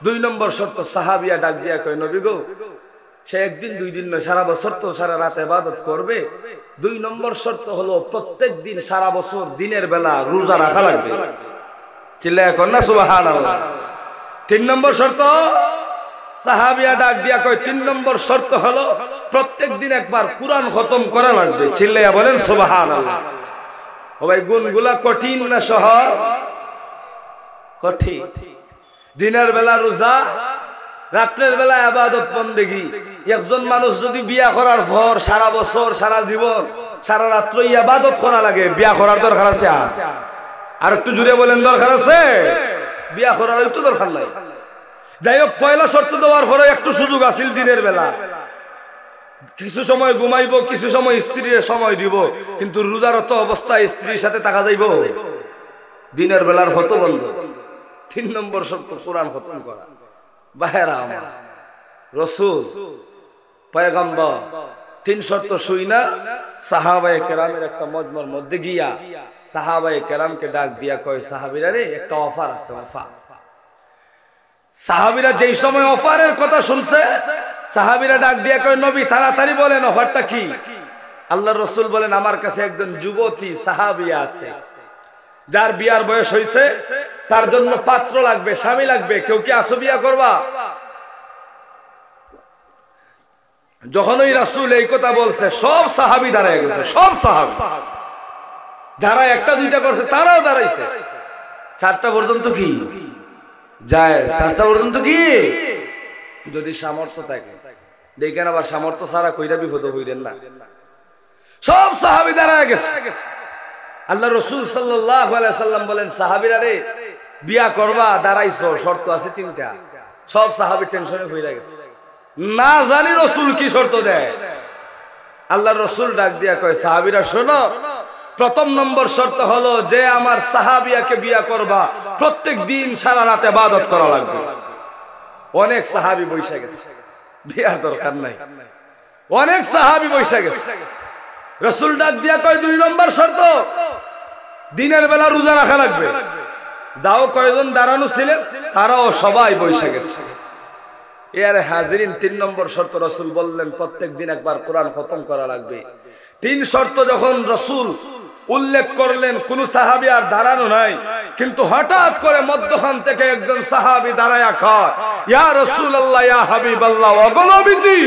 2 নম্বর শর্ত সাহাবীরা ডাক দিয়া কয়, নবী গো, সে একদিন 2 দিন নয়, সারা বছর তো সারা রাত ইবাদত করবে। 2 নম্বর শর্ত হলো প্রত্যেক দিন সারা বছর দিনের বেলা রোজা রাখা লাগবে। চিল্লায় এখন না সুবহানাল্লাহ। 3 নম্বর শর্ত, সাহাবিয়া ডাক দিয়া কয় 3 নম্বর শর্ত হলো প্রত্যেক দিন একবার কুরআন খতম করা লাগবে। চিল্লাইয়া বলেন সুবহানাল্লাহ। ও ভাই, গুণগুলা কঠিন না সহজ? কঠিন। দিনের বেলা রোজা, রাত্রের বেলা ইবাদত বন্দেগী। একজন মানুষ যদি বিয়া করার পর সারা বছর, সারা জীবন, সারা রাত্র ইবাদত করা লাগে, বিয়া করার দরকার আছে? আর একটু জুড়ে বলেন দরকার আছে? বিয়া করার একটু দরকার নাই। যাই হোক, পয়লা শর্ত দেওয়ার পরে একটু সুযোগ আছিল দিনের বেলা, কিছু সময় ঘুমাইব, কিছু সময় স্ত্রীর সময় দিব, কিন্তু রোজারত অবস্থায় স্ত্রীর সাথে থাকা যাইব? দিনের বেলার হত বন্ধ। 3 নম্বর শর্ত কোরআন খতম করা। বাহেরা আমার রাসূল পয়গম্বর 3 শর্ত শুই না সাহাবায়ে কেরামের একটা মজমার মধ্যে গিয়া সাহাবায়ে কেরামকে ডাক দিয়া কয়, সাহাবীরা রে, একটা অফার আছে, অফার। সাহাবীরা যেই সময় অফারের কথা শুনছে, সাহাবীরা ডাক দিয়া কয়, নবী তাড়াতাড়ি বলেন অফারটা কি? আল্লাহর রাসূল বলেন, আমার কাছে একজন যুবতী সাহাবিয়া আছে, যার বিয়ার বয়স হইছে, তার জন্য পাত্র লাগবে, স্বামী লাগবে। কেউ কি আসো বিয়া করবা? যখন ওই রাসূল এই কথা বলছে, সব সাহাবী দাঁড়ায় গেছে। সব সাহাবী যারা একটা দুইটা করছে তারাও দাঁড়াইছে। 4টা পর্যন্ত কি যায়? 4টা পর্যন্ত কি? যদি সামর্থ্য থাকে দেখেন, আবার সামর্থ্য ছাড়া কইরা বিপদ হইলেন না। সব সাহাবী দাঁড়ায় গেছে। আল্লাহ রাসূল সাল্লাল্লাহু আলাইহি সাল্লাম বলেন, সাহাবীরা রে, বিয়া করবা, দাঁড়াইছো, শর্ত আছে 3টা। সব সাহাবী টেনশনে হয়ে গেছে, না জানি রাসূল কি শর্ত দেয়। আল্লাহর রাসূল ডাক দিয়া কয়, সাহাবীরা শোনো, প্রথম নম্বর শর্ত হলো যে আমার সাহাবিয়াকে বিয়া করবা, প্রত্যেক দিন সারা রাত ইবাদত করা লাগবে। অনেক সাহাবী বইসা গেছে, বিয়ার দরকার নাই। অনেক সাহাবী বইসা গেছে। রাসূল ডাক দিয়া কয়, 2 নম্বর শর্ত, দিনের বেলা রোজা রাখা লাগবে। যাও কয়জন দাঁড়ানো ছিলেন, তারাও সবাই বইসা গেছে। এর হাজিরিন 3 নম্বর শর্ত রাসূল বললেন, প্রত্যেক দিন একবার কোরআন খতম করা লাগবে। 3 শর্ত যখন রাসূল উল্লেখ করলেন, কোন সাহাবী আর দাঁড়ানো নাই, কিন্তু হঠাৎ করে মধ্যখান থেকে একজন সাহাবী দাঁড়ায়া কয়, ইয়া রাসূলুল্লাহ, ইয়া হাবিবাল্লাহ, ওগো নবীজি,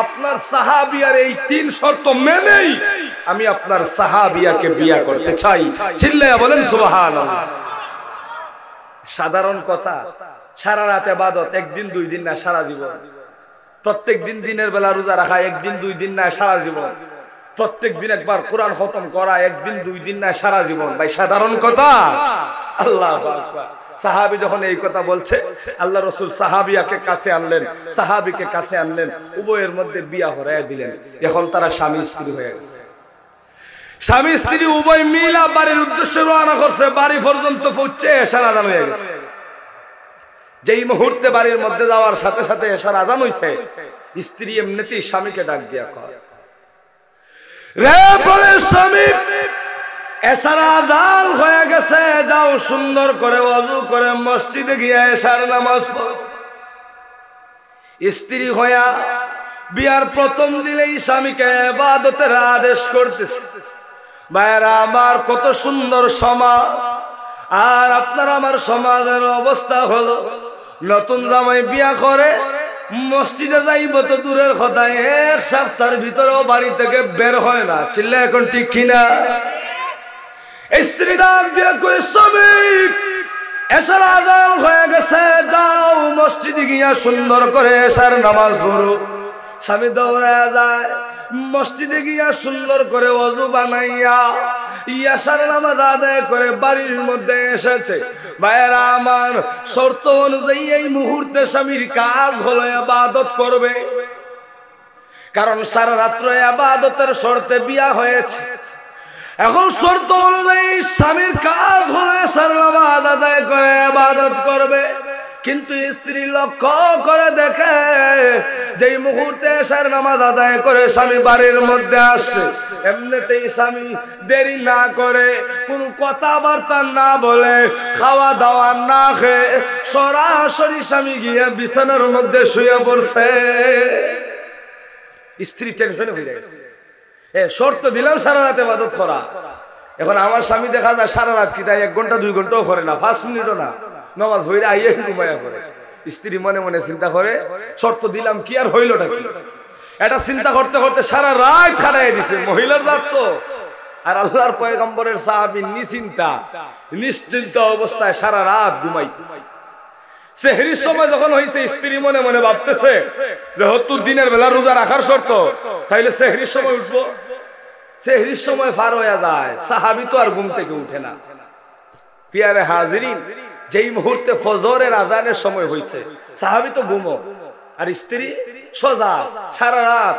আপনার সাহাবিয়ার এই 3 শর্ত মেনেই আমি আপনার সাহাবিয়াকে বিয়া করতে চাই। চিল্লায়া বলেন সুবহানাল্লাহ। সাধারণ কথা, সারা রাত ইবাদত, একদিন 2 দিন না, সারা জীবন। প্রত্যেক দিন দিনের বেলা রোজা রাখা, একদিন 2 দিন না, সারা জীবন। প্রত্যেক দিন একবার কোরআন খতম করা, একদিন 2 দিন না, সারা জীবন। ভাই সাধারণ কথা? আল্লাহু আকবার। সাহাবী যখন এই কথা বলছে, আল্লাহ রাসূল সাহাবিয়াকে কাছে আনলেন, সাহাবীকে কাছে আনলেন, উভয়ের মধ্যে বিয়া হরায়া দিলেন। এখন তারা স্বামী স্ত্রী হয়ে গেছে। স্বামী স্ত্রী উভয় মিলা বাড়ির উদ্দেশ্যে রওনা করছে। বাড়ি পর্যন্ত পৌঁছে এশার আযান হয়ে গেছে। যেই মুহূর্তে বাড়ির মধ্যে যাওয়ার সাথে সাথে এশার আযান হইছে, স্ত্রী এমনিতেই স্বামীকে ডাক দিয়া কয়, রে বলে স্বামী, এশার আযান হয়ে গেছে, যাও সুন্দর করে ওযু করে মসজিদে গিয়ে এশার নামাজ পড়ো। স্ত্রী হইয়া বিয়ার প্রথম দিনেই স্বামীকে ইবাদতের আদেশ করতেছে। ভাইরা আমার, কত সুন্দর সমাজ। আর আপনার আমার সমাজের অবস্থা হলো, নতুন জামাই বিয়া করে মসজিদে যাইব তো দূরের কথা, 1 সপ্তাহের ভিতরেও বাড়ি থেকে বের হয় না। চিল্লা এখন ঠিক কিনা? স্ত্রী ডাক দিয়ে কই, স্বামী, এশার আযান হয়ে গেছে, যাও মসজিদে গিয়া সুন্দর করে এশার নামাজ পড়ো। স্বামী দৌড়ায় যায়, মসজিদে গিয়া সুন্দর করে ওযু বানাইয়া এশার নামাজ আদায় করে বাড়ির মধ্যে এসেছে। ভাইরা আমার, শর্ত অনুযায়ী এই মুহূর্তে স্বামীর কাজ হলো ইবাদত করবে, কারণ সারা রাত্র ইবাদতের শর্তে বিয়া হয়েছে। এখন শর্ত অনুযায়ী স্বামীর কাজ হলো এশার নামাজ আদায় করে ইবাদত করবে। কিন্তু স্ত্রী লক্ষ্য করে দেখে, যেই মুহূর্তে এশার নামাজ আদায় করে স্বামী বাড়ির মধ্যে আসছে, এমনিতেই স্বামী দেরি না করে, কোনো কথাবার্তা না বলে, খাওয়া দাওয়া না খেয়ে সরাসরি স্বামী গিয়ে বিছানার মধ্যে শুয়ে পড়ছে। স্ত্রী টেনশনে হয়ে গেছে। শর্ত দিলাম সারা রাতে ইবাদত করা, এখন আমার স্বামী দেখা যায় সারা রাত কি তাই 1 ঘন্টা 2 ঘন্টাও করে না, 5 মিনিটও না, নামাজ হইলে আইয়ে ঘুমায়া করে। স্ত্রী মনে মনে চিন্তা করে শর্ত দিলাম কি আর হইলটা কি, এটা চিন্তা করতে করতে সারা রাত খাটাই দিছে মহিলার জাত তো। আর আল্লাহর পয়গম্বরের সাহাবী নিশ্চিন্ত অবস্থায় সারা রাত ঘুমাইতেছে। সেহরির সময় যখন হয়েছে স্ত্রী মনে মনে ভাবতেছে যেহেতু দিনের বেলা রোজা রাখার শর্ত, তাইলে সেহরির সময় উঠবো। সেহরির সময় পার হয়ে যায়, সাহাবী তো আর ঘুম থেকে উঠে না। পিয়ারে হাজিরিন, যেই মুহূর্তে ফজরের আজানের সময় হয়েছে সাহাবী তো ঘুমো, আর স্ত্রী সোজা সারা রাত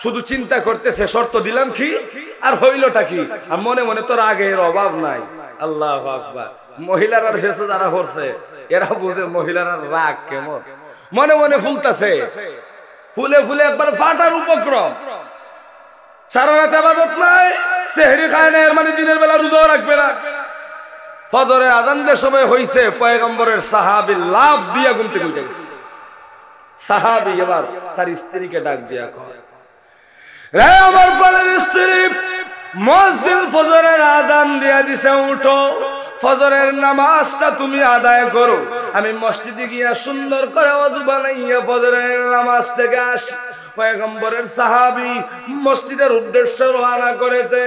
শুধু চিন্তা করতেছে শর্ত দিলাম কি আর হইলটা কি। আর মনে মনে তো রাগের অভাব নাই। আল্লাহু আকবার। মহিলারা ফেসে যারা করছে এরা বুঝে মহিলারা রাগ কেমন, মনে মনে ফুলতেছে, ফুলে ফুলে একবার ফাটার উপক্রম। সারা রাত ইবাদত নাই, সেহরি খায় না, এর মানে দিনের বেলা রোজা রাখবে না। ফজরের আজানের সময় হইছে, পয়গম্বরের সাহাবী লাফ দিয়া ঘুম থেকে উঠে গেছে। সাহাবী এবার তার স্ত্রীকে ডাক দিয়া কয়, রে আমার প্রাণের স্ত্রী, মুয়াজ্জিন ফজরের আযান দিয়া দিছে, উঠো, ফজরের নামাজটা তুমি আদায় করো। আমি মসজিদে গিয়া সুন্দর করে ওযু বানাইয়া ফজরের নামাজ থেকে আসি। পয়গম্বরের সাহাবী মসজিদের উদ্দেশ্যে রওনা করেছে,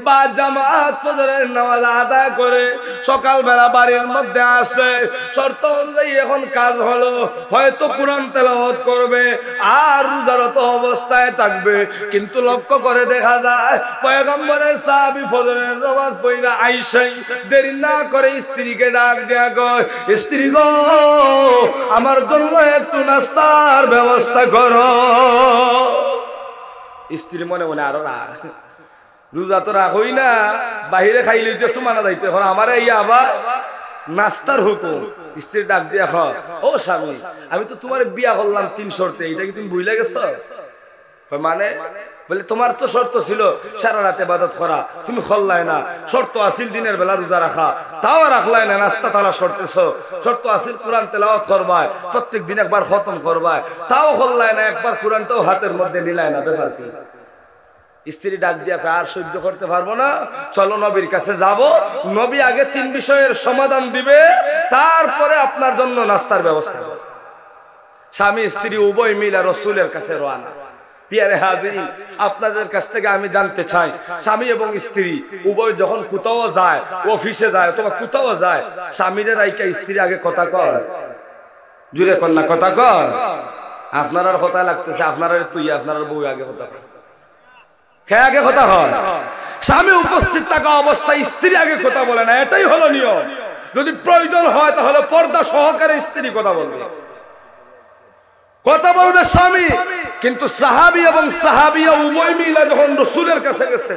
বা জামাত ফজরের নামাজ আদায় করে সকালবেলা বাড়ির মধ্যে আসে। শর্ত অনুযায়ী এখন কাজ হলো, হয়তো কোরআন তেলাওয়াত করবে আর রোজারত অবস্থায় থাকবে। কিন্তু লক্ষ্য করে দেখা যায় পয়গম্বরের সাহাবী ফজরের নামাজ পড়া আইসা দেরি না করে স্ত্রীকে ডাক দেয়া কয়, স্ত্রী গো, আমার জন্য একটু নাস্তার ব্যবস্থা করো। স্ত্রী মনে মনে আরো রাগ, রোজা তো রাগ হই না, বাহিরে খাইলে একটু মানা যাইতে, এখন আমার এই আবার নাস্তার হুকুম। স্ত্রী ডাক দিয়া কয়, ও স্বামী, আমি তো তোমার বিয়া করলাম 3 শর্তে, এটা কি তুমি ভুলে গেছো? মানে বলে তোমার তো শর্ত ছিল সারা রাত ইবাদত করা, তুমি করলাই না। শর্ত আসিল দিনের বেলা রোজা রাখা, তাও রাখলাই না। নাস্তা তারা শর্তেছো, শর্ত আসিল কোরআন তেলাওয়াত করবায়, প্রত্যেক দিন একবার খতম করবায়, তাও করলাই না। একবার কোরআনটাও হাতের মধ্যে নিলাই না, ব্যাপার কি? স্ত্রী ডাক দিয়া আর সহ্য করতে পারবো না, চলো নবীর কাছে যাব, নবী আগে 3 বিষয়ের সমাধান দিবে, তারপরে আপনার জন্য নাস্তার ব্যবস্থা। স্বামী স্ত্রী উভয় মিলে রাসূলের কাছে রওনা। পিয়ারে হাজিরিন, আপনাদের কাছ থেকে আমি জানতে চাই, স্বামী এবং স্ত্রী উভয় যখন কোথাও যায়, অফিসে যায় অথবা কোথাও যায়, স্বামীদের রাইকা স্ত্রী আগে কথা কয়? জুড়ে কর না, কথা কয়? আপনার আর কথা লাগতেছে, আপনারা তুই আপনার বউ আগে কথা কয়, খেয়ে আগে কথা হয়। স্বামী উপস্থিত থাকা অবস্থায় স্ত্রী আগে কথা বলে না, এটাই হলো নিয়ম। যদি প্রয়োজন হয় তাহলে পর্দা সহকারে স্ত্রী কথা বলবে, কথা বলবে স্বামী। কিন্তু সাহাবী এবং সাহাবিয়া উভয় মিলে যখন রাসূলের কাছে গেছে,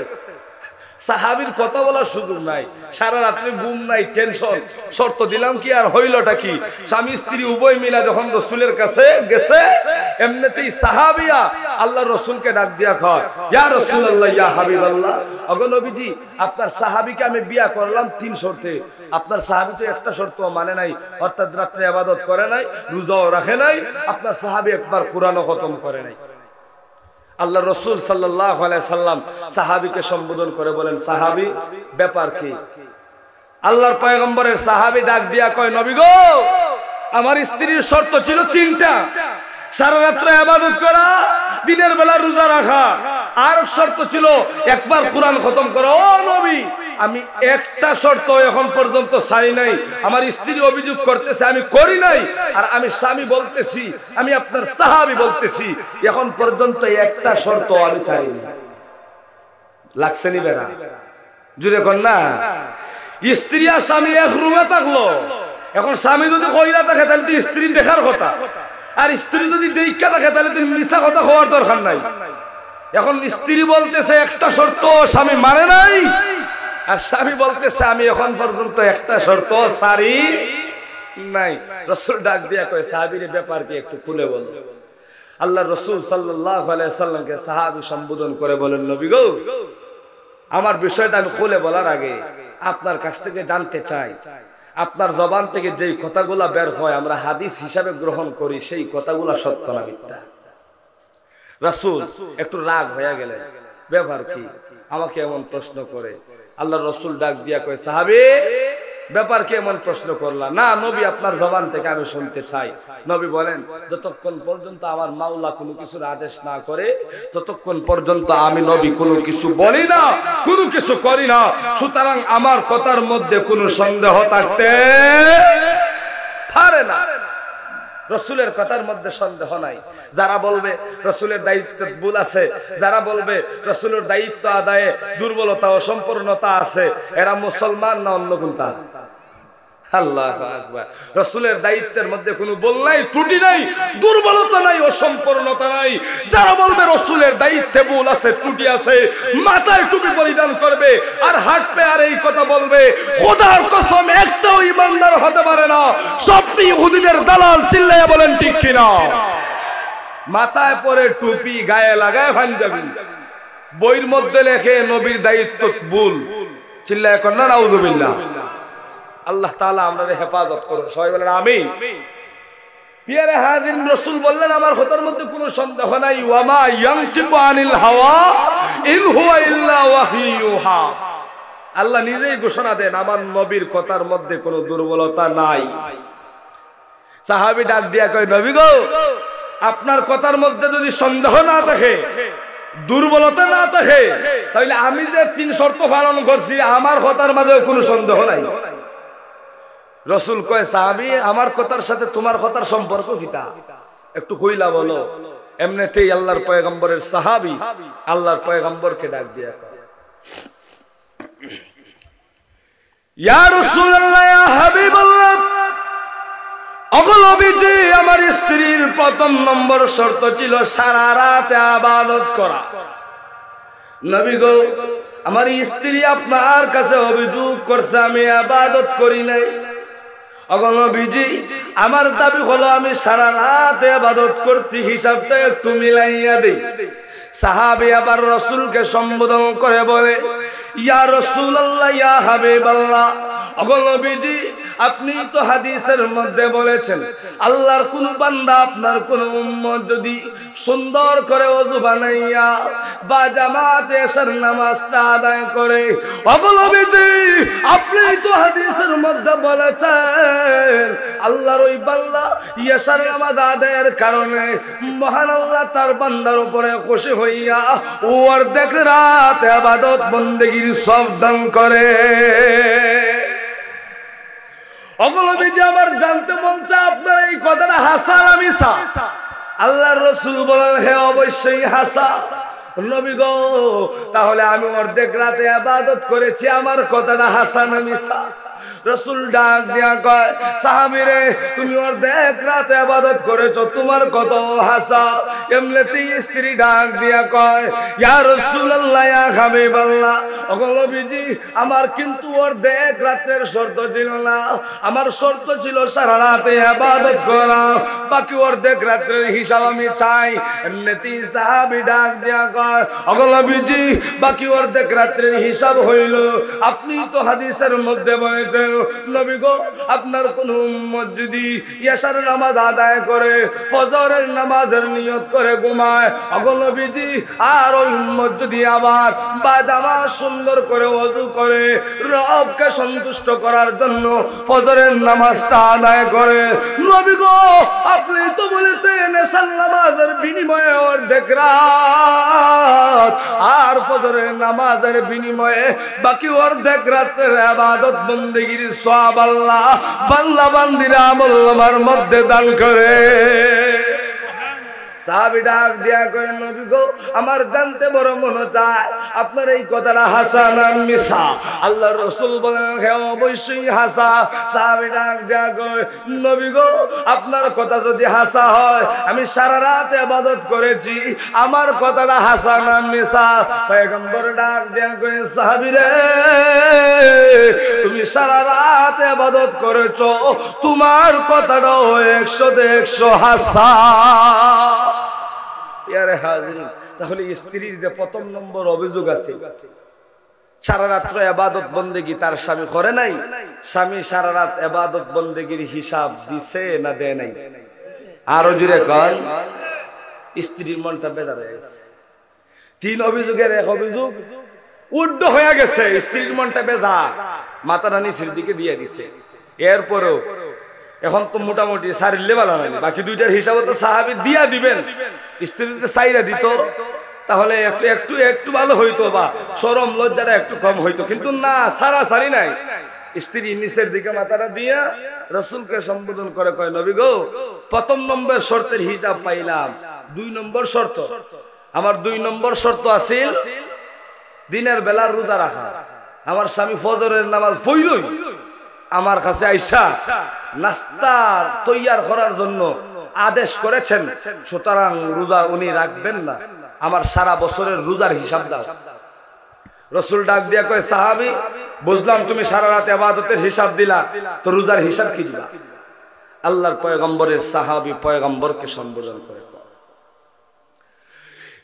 সাহাবীর কথা বলার সুযোগ নাই, সারা রাত্রি ঘুম নাই, টেনশন, শর্ত দিলাম কি আর হইলটা কি। স্বামী স্ত্রী উভয় মিলে যখন রাসূলের কাছে গেছে, এমনিতেই সাহাবিয়া আল্লাহর রাসূলকে ডাক দিয়া কয়, ইয়া রাসূলুল্লাহ, ইয়া হাবিবাল্লাহ, ওগো নবীজি, আপনার সাহাবীকে আমি বিয়া করলাম 3 শর্তে। আপনার সাহাবী তো একটা শর্ত মানে নাই, অর্থাৎ রাত্রে ইবাদত করে নাই, রোজাও রাখে নাই, আপনার সাহাবী একবার কোরআনও খতম করে নাই। আল্লাহ রাসূল সাল্লাল্লাহু আলাইহি সাল্লাম সাহাবীকে সম্বোধন করে বলেন, সাহাবী, ব্যাপার কি? আল্লাহর পয়গম্বরের সাহাবী ডাক দিয়া কয়, নবী গো, আমার স্ত্রীর শর্ত ছিল 3টা, সারা রাত ইবাদত করা, দিনের বেলা রোজা রাখা, আর শর্ত ছিল একবার কোরআন খতম করা। ও নবী, আমি একটা শর্ত এখন পর্যন্ত ছাড়ি নাই। আমার স্ত্রী অভিযোগ করতেছে আমি করি নাই, আর আমি স্বামী বলতেছি, আমি আপনার সাহাবী বলতেছি, এখন পর্যন্ত একটা শর্ত আমি ছাড়িনি। লাগছে নি বেড়া? জুড়ে কর না। স্ত্রী আর স্বামী এক রুমে থাকলো, এখন স্বামী যদি কইরা থাকে তাহলে তো স্ত্রী দেখার কথা, আর স্ত্রী যদি দেখা থাকে তাহলে তো মিছা কথা হওয়ার দরকার নাই। এখন স্ত্রী বলতেছে একটা শর্ত স্বামী মানে নাই, আর স্বামী বলতেছে আমি এখন পর্যন্ত একটা শর্ত ছাড়ি নাই। রাসূল ডাক দিয়া কয়, সাহাবীর ব্যাপার কি একটু খুলে বল। আল্লাহর রাসূল সাল্লাল্লাহু আলাইহি সাল্লামকে সাহাবী সম্বোধন করে বলেন, নবী গো, আমার বিষয়টা আমি খুলে বলার আগে আপনার কাছ থেকে জানতে চাই, আপনার জবান থেকে যেই কথাগুলা বের হয় আমরা হাদিস হিসাবে গ্রহণ করি, সেই কথাগুলা সত্য না মিথ্যা? রাসূল একটু রাগ হয়ে গেলেন, ব্যাপার কি আমাকে এমন প্রশ্ন করে? আল্লাহ রসুল ডাক দিয়া কয় সাহাবী ব্যাপার কেমন প্রশ্ন করলা? না নবী আপনার জবান থেকে আমি শুনতে চাই। নবী বলেন যতক্ষণ পর্যন্ত আমার মাওলা কোনো কিছুর আদেশ না করে ততক্ষণ পর্যন্ত আমি নবী কোনো কিছু বলি না, কোনো কিছু করি না। সুতরাং আমার কথার মধ্যে কোনো সন্দেহ থাকতে পারে না। রসুলের কথার মধ্যে সন্দেহ নাই। যারা বলবে রসুলের দায়িত্ব ভুল আছে, যারা বলবে রসুলের দায়িত্ব আদায়ে দুর্বলতা ও সম্পূর্ণতা আছে, এরা মুসলমান না অন্য কোনটা? আল্লাহু আকবার। রসুলের দায়িত্বের মধ্যে কোনো ভুল নাই, ত্রুটি নাই, দুর্বলতা নাই, অসম্পূর্ণতা নাই। যারা বলবে রসুলের দায়িত্বে ভুল আছে, ত্রুটি আছে, মাথায় টুপি পরিধান করবে আর হাঁটবে আর এই কথা বলবে, খোদার কসম একটাও ইমানদার হতে পারে না। সবটি ইহুদিদের দালাল। চিল্লাইয়া বলেন ঠিক কিনা? মাথায় পরে টুপি, গায়ে লাগায় পাঞ্জাবি, বইয়ের মধ্যে লেখে নবীর দায়িত্ব ভুল। চিল্লাইয়া কর না নাউযুবিল্লাহ। আল্লাহ তাআলা আমাদের হেফাজত করুন। সবাই বলেন আমিন। পিয়ারে হাজির রাসূল বললেন আমার কথার মধ্যে কোনো সন্দেহ নাই। ওয়ামা ইয়ানতিকু আনিল হাওয়া ইন হুয়া ইল্লা ওয়াহিয়ুহা। আল্লাহ নিজেই ঘোষণা দেন আমার নবীর কথার মধ্যে কোনো দুর্বলতা নাই। সাহাবী ডাক দিয়া কয় নবী গো আপনার কথার মধ্যে যদি সন্দেহ না থাকে, দুর্বলতা না থাকে, তাহলে আমি যে 3 শর্ত পালন করছি আমার কথার মধ্যে কোনো সন্দেহ নাই। রসুল কয় সাহাবী আমার কথার সাথে তোমার কথার সম্পর্ক কিটা একটু কইলা বলো। এমনিতেই আল্লাহর পয়গম্বরের সাহাবী আল্লাহর পয়গম্বরকে ডাক দিয়া কয় ইয়া রাসূলুল্লাহ ইয়া হাবিবাল্লাহ, ওগো নবীজি আমার স্ত্রীর প্রথম নম্বর শর্ত ছিল সারা রাত ইবাদত করা। নবী গো আমার স্ত্রী আপনার কাছে অভিযোগ করছে আমি ইবাদত করি নাই। ওগো নবীজি আমার দাবি হলো আমি সারা রাত ইবাদত করছি, হিসাবটা একটু মিলাইয়া দেই। সাহাবী আবার রাসূলকে সম্বোধন করে বলে ইয়া রাসূলুল্লাহ ইয়া হাবিবাল্লাহ, ওগো নবীজি আপনি তো হাদিসের মধ্যে বলেছেন আল্লাহর কোন বান্দা আপনার কোন উম্মত যদি সুন্দর করে ওযু বানাইয়া বা জামাতে এশার নামাজটা আদায় করে, ওগো নবীজি আপনি তো হাদিসের মধ্যে বলেছেন আল্লাহর ওই বান্দা এশার নামাজ আদায়ের কারণে মহান আল্লাহ তার বান্দার উপরে খুশি হইয়া ওর দেখ রাত ইবাদত বন্দেগীর সব দান করে। অগলবিজি আমার জানতে মন চায় আপনার এই কথাটা হাসান না মিছা? আল্লাহর রাসূল বলেন হে অবশ্যই হাসা। নবী গো তাহলে আমি অর্ধেক রাতে ইবাদত করেছি, আমার কথাটা হাসান না মিছা? রাসূল ডাক দিয়া কয় সাহাবীরে তুমি অর্ধেক রাতে ইবাদত করেছো, তোমার কথা হাসা। এমনিতেই স্ত্রী ডাক দিয়া কয় ইয়া রাসূলুল্লাহ ইয়া হাবিবাল্লাহ, ওগো নবীজি আমার কিন্তু অর্ধেক রাতের শর্ত ছিল না, আমার শর্ত ছিল সারা রাতে ইবাদত করা, বাকি অর্ধেক রাতের হিসাব আমি চাই। এমনিতেই সাহাবী ডাক দিয়া কয় ওগো নবীজি বাকি অর্ধেক রাতের হিসাব হইল আপনি তো হাদিসের মধ্যে বলেছেন নবী গো আপনার কোন উম্মত যদি এশার নামাজ আদায় করে ফজরের নামাজের নিয়ত করে ঘুমায়, ওগো নবীজি আর ওই উম্মত যদি আবার বাজামা সুন্দর করে ওযু করে রবকে সন্তুষ্ট করার জন্য ফজরের নামাজটা আদায় করে, নবী গো আপনি তো বলেছেন এশার নামাজের বিনিময়ে অর্ধেক রাত আর ফজরের নামাজের বিনিময়ে বাকি অর্ধেক রাতের ইবাদত বন্দেগীর সওয়াব আল্লাহ বান্দা বান্দিরা আমল নামার মধ্যে দান করে। সাহাবী ডাক দিয়া কয় নবী গো আমার জানতে বড় মন চায় আপনার এই কথাটা হাসান না মিছা? আল্লাহর রাসূল বলেন হে অবশ্যই হাসা। সাহাবী ডাক দিয়া কয় নবী গো আপনার কথা যদি হাসা হয় আমি সারা রাত ইবাদত করেছি, আমার কথাটা হাসান না মিছা? পয়গম্বর ডাক দিয়া কয় সাহাবী রে তুমি সারা রাত ইবাদত করেছো, তোমার কথাটাও 100 হাসা। ইয়ারে হাজির, তাহলে স্ত্রীর যে প্রথম নম্বর অভিযোগ আছে সারা রাত ইবাদত বন্দেগী তার স্বামী করে নাই, স্বামী সারা রাত ইবাদত বন্দেগীর হিসাব দিছে না দেয় নাই? আরো জোরে কন। স্ত্রীর মনটা বেদা হয়ে গেছে। 3 অভিযোগের 1 অভিযোগ উড্ড হয়ে গেছে, স্ত্রীর মনটা বেজার, মাথাটা নিচের দিকে দিয়ে দিছে। এরপরেও এখন তো মোটামুটি সারিলে ভালো হয়নি, বাকি দুইটার হিসাবে তো সাহাবী দিয়া দিবেন। স্ত্রী যদি সাইরা দিত তাহলে একটু একটু একটু ভালো হইতো, বা শরম লজ্জাটা একটু কম হইতো, কিন্তু না, সারি নাই। স্ত্রী নিচের দিকে মাথাটা দিয়া রাসূলকে সম্বোধন করে কয়, নবী গো, প্রথম নম্বর শর্তের হিসাব পাইলাম, 2 নম্বর শর্ত, আমার 2 নম্বর শর্ত আছিল দিনের বেলা রোজা রাখা। আমার স্বামী ফজরের নামাজ পড়লই আমার কাছে আইসা নাস্তা তৈয়ার করার জন্য আদেশ করেছেন, সুতরাং রোজা উনি রাখবেন না, আমার সারা বছরের রোজার হিসাব দাও। রাসূল ডাক দিয়া কয়, সাহাবী, বুঝলাম তুমি সারা রাত ইবাদতের হিসাব দিলা, তো রোজার হিসাব কি দিলা? আল্লাহর পয়গম্বরের সাহাবী পয়গম্বরকে সম্বোধন করে,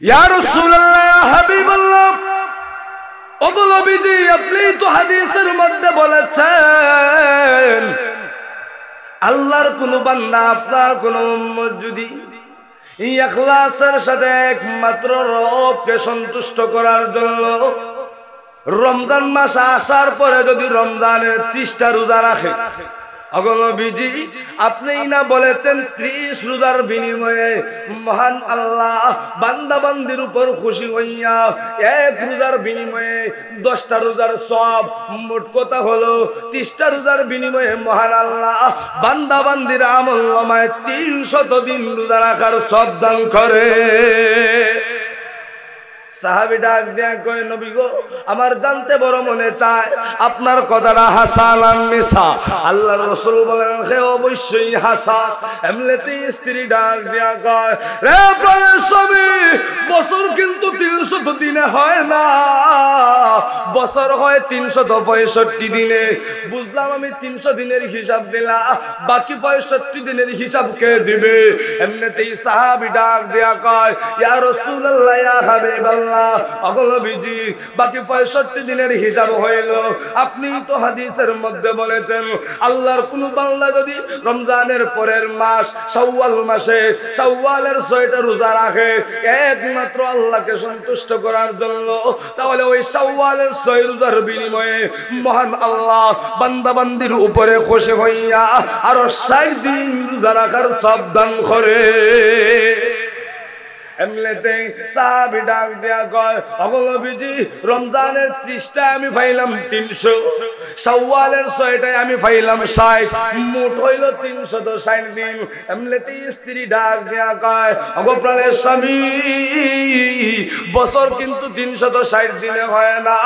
ইয়া রাসূলুল্লাহ, ইয়া হাবিবাল্লাহ, ওগো নবীজি, আপনি তো হাদিসের মধ্যে বলেছেন আল্লাহর কোন বান্দা, আপনার কোন উম্মত যদি ইখলাসের সাথে একমাত্র রবকে সন্তুষ্ট করার জন্য রমজান মাস আসার পরে যদি রমজানের 30টা রোজা রাখে, ওগো নবীজি, আপনি না বলেছেন 30 রোজার বিনিময়ে মহান আল্লাহ বান্দা বান্দির উপর খুশি হইয়া 1 রোজার বিনিময়ে 10টা রোজার সওয়াব, মোট কথা হলো 30টা রোজার বিনিময়ে মহান আল্লাহ বান্দা বান্দির আমলনামায় 300 দিন রোজা রাখার সওয়াব দান করে। সাহাবী ডাক দেয়া কয়, নবী গো, আমার জানতে বড় মনে চায় আপনার কথাটা হাসান না মিছা। আল্লাহর রাসূল বলেন, হে অবশ্যই হাসান। এমনিতে স্ত্রী ডাক দেয়া কয়, রে প্রাণের স্বামী, বছর কিন্তু 300 দিনে হয় না, বছর হয় 365 দিনে। বুঝলাম, আমি 300 দিনের হিসাব দিলাম, বাকি 65 দিনের হিসাব কে দিবে? এমনিতেই সাহাবী ডাক দেয়া কয়, ইয়া রাসূলুল্লাহ, ইয়া হাবিবাল্লাহ, ওগো নবীজি, বাকি 65 দিনের হিসাব হইল। আপনি তো হাদিসের মধ্যে বলেছেন আল্লাহর কোন বান্দা যদি রমজানের পরের মাস শাওয়াল মাসে শাওয়ালের 6টা রোজা রাখে একমাত্র আল্লাহকে সন্তুষ্ট করার জন্য, তাহলে ওই শাওয়ালের 6 রোজার বিনিময়ে মহান আল্লাহ বান্দা বান্দির উপরে খুশি হইয়া আরো 60 দিন রোজা রাখার সওয়াব দান করে। এমনিতে সাহাবী ডাক দেয়া কয়, ওগো নবীজি, রমজানের 30টা আমি পাইলাম 300, শাওয়ালের 6টায় আমি পাইলাম 60, মোট হইল 360 দিন। এমনিতে স্ত্রী ডাক দেয়া কয়, ওগো প্রাণের স্বামী, বছর কিন্তু 360 দিনে হয় না,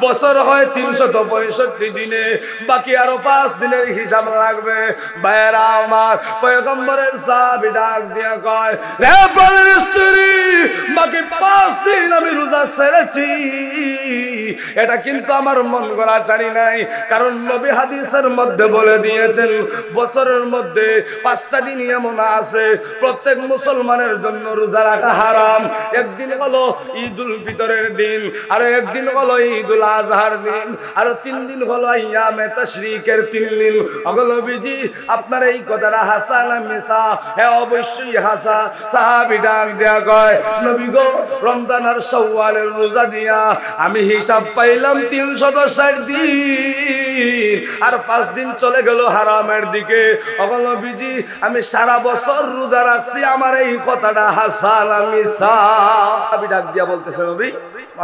বছর হয় 365 দিনে, বাকি আরো 5 দিনের হিসাব লাগবে। ভাইরা আমার, পয়গম্বরের সাহাবী ডাক দেয়া কয়, রে প্রাণের স্ত্রী, বাকি 5 দিন আমি রোজা ছেড়েছি, এটা কিন্তু আমার মন গড়া জানি নাই, কারণ নবী হাদিসের মধ্যে বলে দিয়েছেন বছরের মধ্যে 5টা দিন এমন আছে প্রত্যেক মুসলমানের জন্য রোজা রাখা হারাম। একদিন হলো ঈদুল ফিতরের দিন, আর একদিন হলো ঈদুল আজহার দিন, আর 3 দিন হলো আইয়ামে তাশরিকের 3 দিন। ওগো নবীজি, আপনার এই কথাটা হাসান না মিছা? হ্যাঁ, অবশ্যই হাসা। সাহাবী ডাক দেয়া কয়, নবী গো, রমজান আর শাওয়ালের রোজা দিয়া আমি হিসাব পাইলাম 360 দিন, আর 5 দিন চলে গেল হারামের দিকে। ওগো নবীজি, আমি সারা বছর রোজা রাখছি, আমার এই কথাটা হাসান না মিছা? আমি ডাক দিয়া বলতেছে, নবী,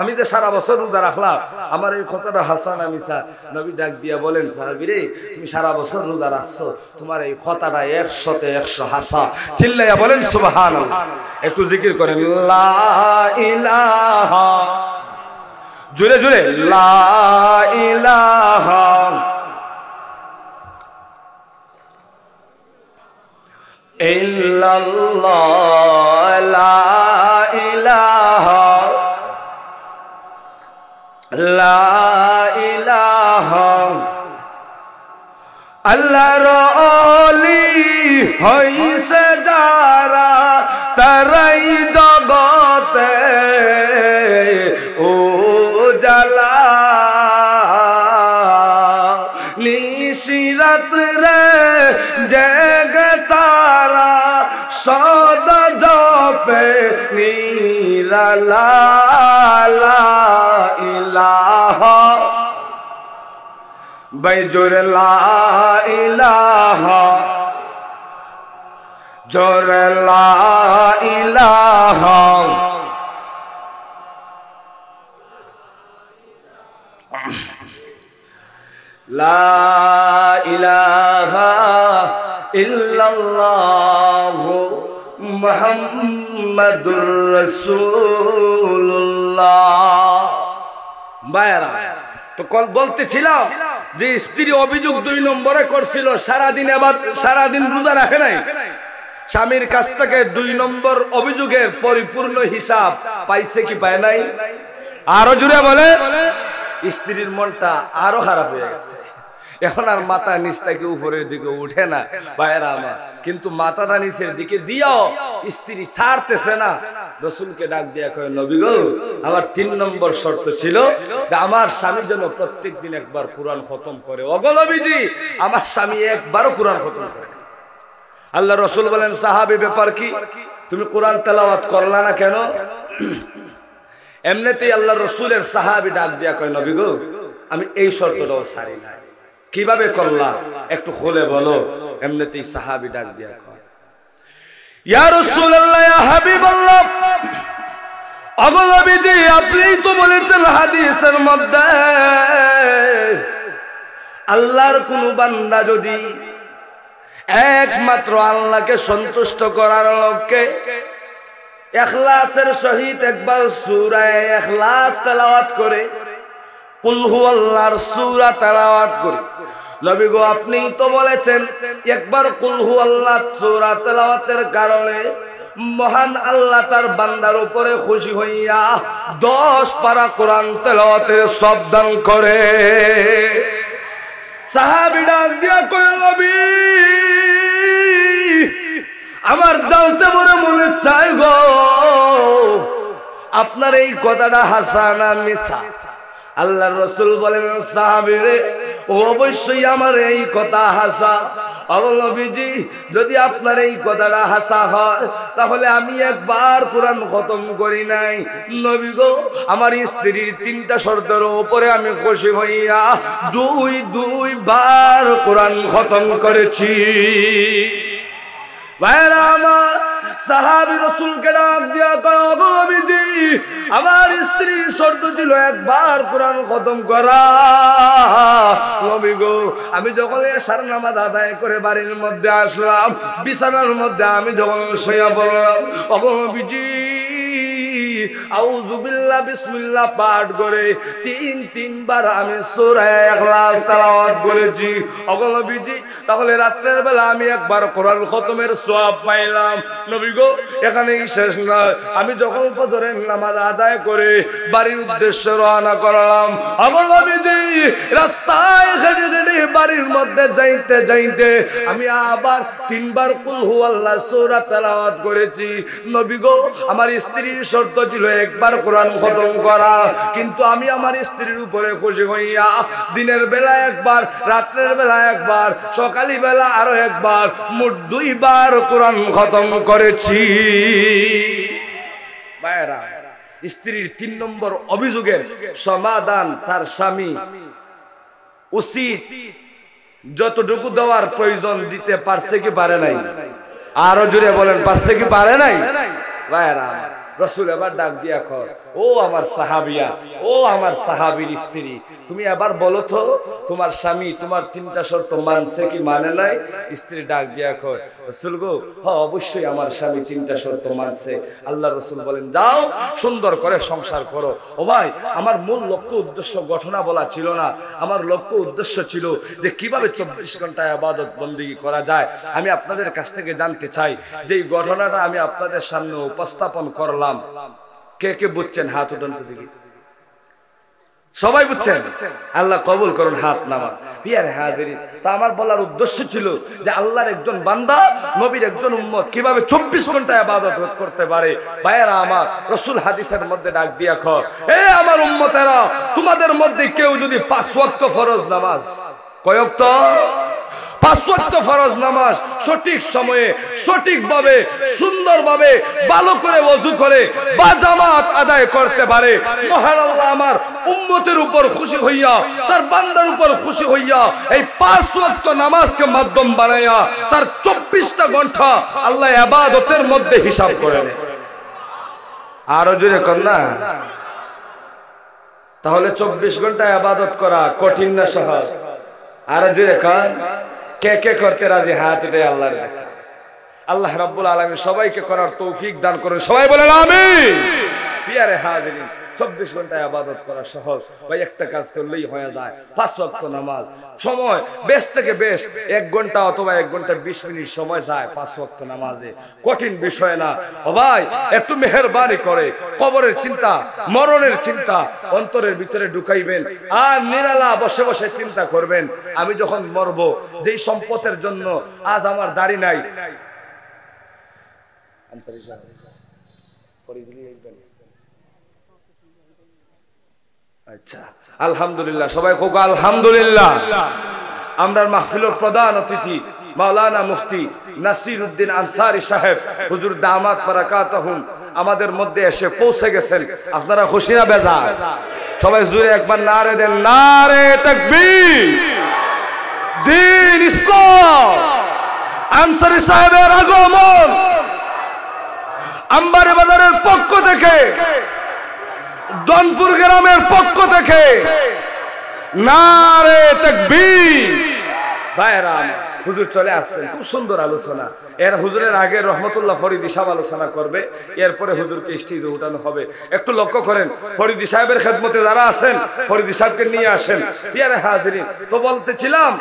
আমি যে সারা বছর রোজা রাখলাম, আমার এই কথাটা হাসান না মিছা? নবী ডাক দিয়া বলেন, সাহাবী রে, তুমি সারা বছর রোজা রাখছো, তোমার এই কথাটা 100তে 100 হাসা। চিল্লাইয়া বলেন সুবহানাল্লাহ। একটু জিকির করেন, লা ইলাহা, জোরে জোরে, লা ইলাহা ইল্লাল্লাহ, লা ইলাহা, লা ইলাহা, আল্লাহর ওলি হইছে যারা, তারাই জগতে ও জালা, নিশিরাত রে জেগে তারা সদা জপে নীল ইলাহা বাইজোরে লা ইলাহা জোরে লা ইলাহা লা ইলাহা ইল্লাল্লাহু মুহাম্মাদুর রাসূলুল্লাহ। ভাইরা তো কল বলতেছিলাম যে স্ত্রী অভিযোগ 2 নম্বরে করছিল, সারাদিন রোজা রাখে নাই। স্বামীর কাছ থেকে 2 নম্বর অভিযোগের পরিপূর্ণ হিসাব পাইছে কি পায় নাই? আরো জুড়ে বলে, স্ত্রীর মনটা আরো খারাপ হয়ে গেছে। এখন আর মাথা নিচটাকে উপরের দিকে উঠে না ভাইরা আমার, কিন্তু মাথাটা নিচের দিকে দিয়াও স্ত্রী ছাড়তেছে না। রাসূলকে ডাক দিয়া কয়, নবী গো, আমার 3 নম্বর শর্ত ছিল যে আমার স্বামী যেন প্রত্যেকদিন একবার কোরআন খতম করে। ওগো নবীজি, আমার স্বামী একবারও কোরআন খতম করে না। আল্লাহ রাসূল বলেন, সাহাবী ব্যাপার কি, তুমি কোরআন তেলাওয়াত করলা না কেন? এমনিতেই আল্লাহ রাসূলের সাহাবী ডাক দিয়া কয়, নবী গো, আমি এই শর্তটাও ছাড়ি না। কিভাবে করলা একটু খুলে বলো। এমনিতেই সাহাবী ডাক দিয়া কয়, ইয়া রাসূলুল্লাহ, ইয়া হাবিবাল্লাহ, ওগো নবীজি, আপনিই তো বলেছেন হাদিসের মধ্যে, আল্লাহর কোন বান্দা যদি একমাত্র আল্লাহকে সন্তুষ্ট করার লক্ষ্যে ইখলাসের সহিত একবার সূরা ইখলাস তেলাওয়াত করে, কুল হুয়াল্লাহর সূরা তেলাওয়াত করে, নবী গো, আপনিই তো বলেছেন একবার কুল হুয়াল্লাহ সূরা তেলাওয়াতের কারণে মহান আল্লাহ তার বান্দার উপরে খুশি হইয়া 10 পারা কোরআন তেলাওয়াতের সওয়াব দান করে। সাহাবী ডাক দিয়া কয়, নবী, আমার জানতে বড় মনে চায় গো, আপনার এই কথাটা হাসা না মিছা? আল্লাহর রাসূল বলেন, সাহাবী রে, অবশ্যই আমার এই কথা হাসা। ওগো নবীজি, যদি আপনার এই কথাটা হাসা হয় তাহলে আমি একবার কোরআন খতম করি নাই। নবী গো, আমার স্ত্রীর 3টা শর্তের উপরে আমি খুশি হইয়া 2 বার কোরআন খতম করেছি। ভাইরা আমার, সাহাবী রাসূলকে ডাক দিয়া কয়, ওগো নবীজি, আমার স্ত্রীর শর্ত ছিল একবার কোরআন খতম করা। নবী গো, আমি যখন এশার নামাজ আদায় করে বাড়ির মধ্যে আসলাম, বিছানার মধ্যে আমি যখন শুয়ে পড়লাম, ওগো নবীজি, আউযু বিল্লাহ বিসমিল্লাহ পাঠ করে 3 বার আমি সূরা ইখলাস তেলাওয়াত করেছি। ওগো নবীজি, তাহলে রাতের বেলা আমি একবার কোরআন খতমের সওয়াব পাইলাম। নবী গো, এখানেই শেষ নয়, আমি যখন ফজরের নামাজ আদায় করে বাড়ির উদ্দেশ্যে রওনা করলাম, ওগো নবীজি, রাস্তায় হেঁটে হেঁটে বাড়ির মধ্যে যাইতে যাইতে আমি আবার 3 বার কুল হুয়াল্লাহ সূরা তেলাওয়াত করেছি। নবী গো, আমার স্ত্রীর শর্ত ছিল একবার কোরআন খতম করা, কিন্তু আমি আমার স্ত্রীর উপরে খুশি হইয়া দিনের বেলা একবার, রাতের বেলা একবার, সকালি বেলা আরো একবার, মোট 2 বার কোরআন খতম করেছি। ভাইরা, স্ত্রীর 3 নম্বর অভিযোগের সমাধান তার স্বামী উচিত যতটুকু দেওয়ার প্রয়োজন দিতে পারছে কি পারে নাই? আরো জোরে বলেন, পারছে কি পারে নাই? ভাইরা, রাসূল এবার ডাক দিয়া কয়, ও আমার সাহাবিয়া, ও আমার সাহাবীর স্ত্রী, তুমি এবার বলো তো তোমার স্বামী তোমার 3টা শর্ত মানছে কি মানে নাই? স্ত্রী ডাক দিয়া কয়, রাসূল গো, হ্যাঁ অবশ্যই আমার স্বামী 3টা শর্ত মানছে। আল্লাহ রাসূল বলেন, যাও সুন্দর করে সংসার করো। ও ভাই, আমার মূল লক্ষ্য উদ্দেশ্য ঘটনা বলা ছিল না, আমার লক্ষ্য উদ্দেশ্য ছিল যে কিভাবে 24 ঘন্টা ইবাদত বন্দেগী করা যায়। আমি আপনাদের কাছ থেকে জানতে চাই যে এই ঘটনাটা আমি আপনাদের সামনে উপস্থাপন করলাম, কে কে বুঝছেন? হাত উঠান তো দেখি। সবাই বুঝছেন? আল্লাহ কবুল করুন, হাত নামান। প্রিয় হাজিরিন, তা আমার বলার উদ্দেশ্য ছিল যে আল্লাহর একজন বান্দা, নবীর একজন উম্মত কিভাবে 24 ঘন্টা ইবাদত করতে পারে। ভাইয়েরা আমার, রাসূল হাদিসের মধ্যে ডাক দিয়া কয়, এ আমার উম্মতেরা, তোমাদের মধ্যে কেউ যদি 5 ওয়াক্ত ফরজ নামাজ, কয় ওয়াক্ত? পাঁচ ওয়াক্ত ফরজ নামাজ সঠিক সময়ে সঠিকভাবে সুন্দরভাবে ভালো করে ওযু করে বা জামাত আদায় করতে পারে, মহান আল্লাহ আমার উম্মতের উপর খুশি হইয়া, তার বান্দার উপর খুশি হইয়া এই পাঁচ ওয়াক্ত নামাজকে মাধ্যম বানাইয়া তার 24টা ঘন্টা আল্লাহ ইবাদতের মধ্যে হিসাব করে নেয়। আরো জোরে কর না। তাহলে 24 ঘন্টা ইবাদত করা কঠিন না সহজ? আরো জোরে কর। কে কে করতে রাজি হাত উঠে আল্লাহর দেখা। আল্লাহ রাব্বুল আলামিন সবাইকে করার তৌফিক দান করুন, সবাই বলেন আমিন। প্রিয় হাজিরিন, 24 ঘন্টা ইবাদত করা সহজ ভাই, একটা কাজ করলেই হয়ে যায়। 5 ওয়াক্ত নামাজ সময় বেশ থেকে বেশ 1 ঘন্টা অথবা 1 ঘন্টা 20 মিনিট সময় যায় 5 ওয়াক্ত নামাজে, কঠিন বিষয় না। ও ভাই একটু মেহেরবানি করে কবরের চিন্তা, মরণের চিন্তা অন্তরের ভিতরে ঢুকাইবেন আর নিরালা বসে বসে চিন্তা করবেন, আমি যখন মরবো যেই সম্পদের জন্য আজ আমার দাড়ি নাই। আচ্ছা আলহামদুলিল্লাহ, সবাই খুব আলহামদুলিল্লাহ। আমরার মাহফিলের প্রধান অতিথি মাওলানা মুফতি নাসিরউদ্দিন আনসারী সাহেব হুজুর দামাত বারাকাতুহুম আমাদের মধ্যে এসে পৌঁছে গেছেন। আপনারা খুশি না বেজার? সবাই জোরে একবার নারে দেন, নারে তাকবীর। দ্বীন ইসলাম আনসারী সাহেবের আগমন আম্বারে বাজারের পক্ষ থেকে, দনপুর গ্রামের পক্ষ থেকে নারে তাকবীর। ভাইরা হুজুর চলে আসছেন, খুব সুন্দর আলোচনা। এর হুজুরের আগে রহমতুল্লাহ ফরিদি সাহেব আলোচনা করবে, এরপরে হুজুরকে স্টেজে উঠানো হবে। একটু লক্ষ্য করেন, ফরিদি সাহেবের খেদমতে যারা আছেন ফরিদি সাহেবকে নিয়ে আসেন। প্রিয় হাজিরিন, তো বলতেছিলাম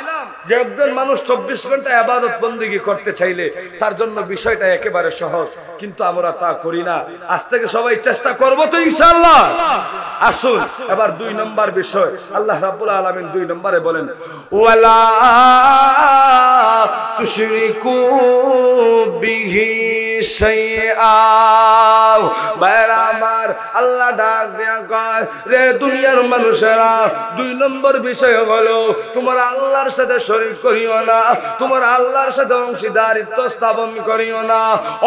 যে একজন মানুষ 24 ঘন্টা ইবাদত বন্দেগী করতে চাইলে তার জন্য বিষয়টা একেবারে সহজ, কিন্তু আমরা তা করি না। আজ থেকে সবাই চেষ্টা করব তো ইনশাআল্লাহ। আসুন এবার 2 নম্বর বিষয়, আল্লাহ রাব্বুল আলামিন 2 নম্বরে বলেন ওয়ালা তুশরিকু বিহি শাইআ। বাইরে আমার আল্লাহ ডাক দেয়া কয়, রে দুনিয়ার মানুষেরা 2 নম্বর বিষয় হলো তোমরা আল্লাহর সাথে শরীক করিও না, তোমরা আল্লাহর সাথে অংশীদারিত্ব স্থাপন করিও না।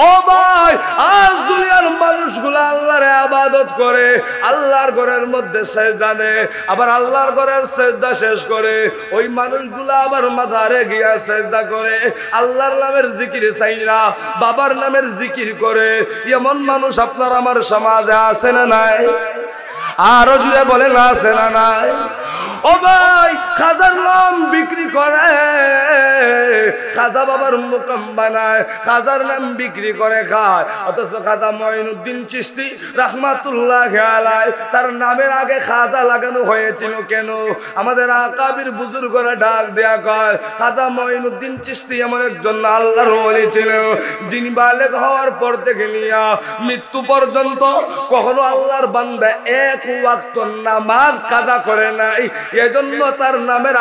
ও ভাই, আজ দুনিয়ার মানুষগুলো আল্লাহর ইবাদত করে, আল্লাহর ঘরের মধ্যে সিজদা দেয়, আবার আল্লাহর ঘরের সিজদা শেষ করে ওই মানুষগুলো আবার মাজারে গিয়া সিজদা করে, আল্লাহর নামের জিকির চাই না, বাবার নামের জিকির করে। এমন মানুষ আপনার আমার সমাজে আছে না নাই? আরো জুড়ে বলেন আছে না নাই? ও ভাই, খাজার নাম বিক্রি করে, খাজা বাবার মুকাম বানায়, খাজার নাম বিক্রি করে খায়। অথচ খাজা মঈনুদ্দিন চিশতি রাহমাতুল্লাহি আলাইহি তার নামের আগে খাজা লাগানো হয়েছিল কেন? আমাদের আকাবির বুজুর্গরা ডাক দেয়া কয়, খাজা মঈনুদ্দিন চিশতি এমন একজন আল্লাহর ওলি ছিলেন যিনি বালেগ হওয়ার পর থেকে নিয়া মৃত্যু পর্যন্ত কখনো আল্লাহর বান্দা 1 ওয়াক্ত নামাজ কাজা করে নাই। এজন্য তার নামের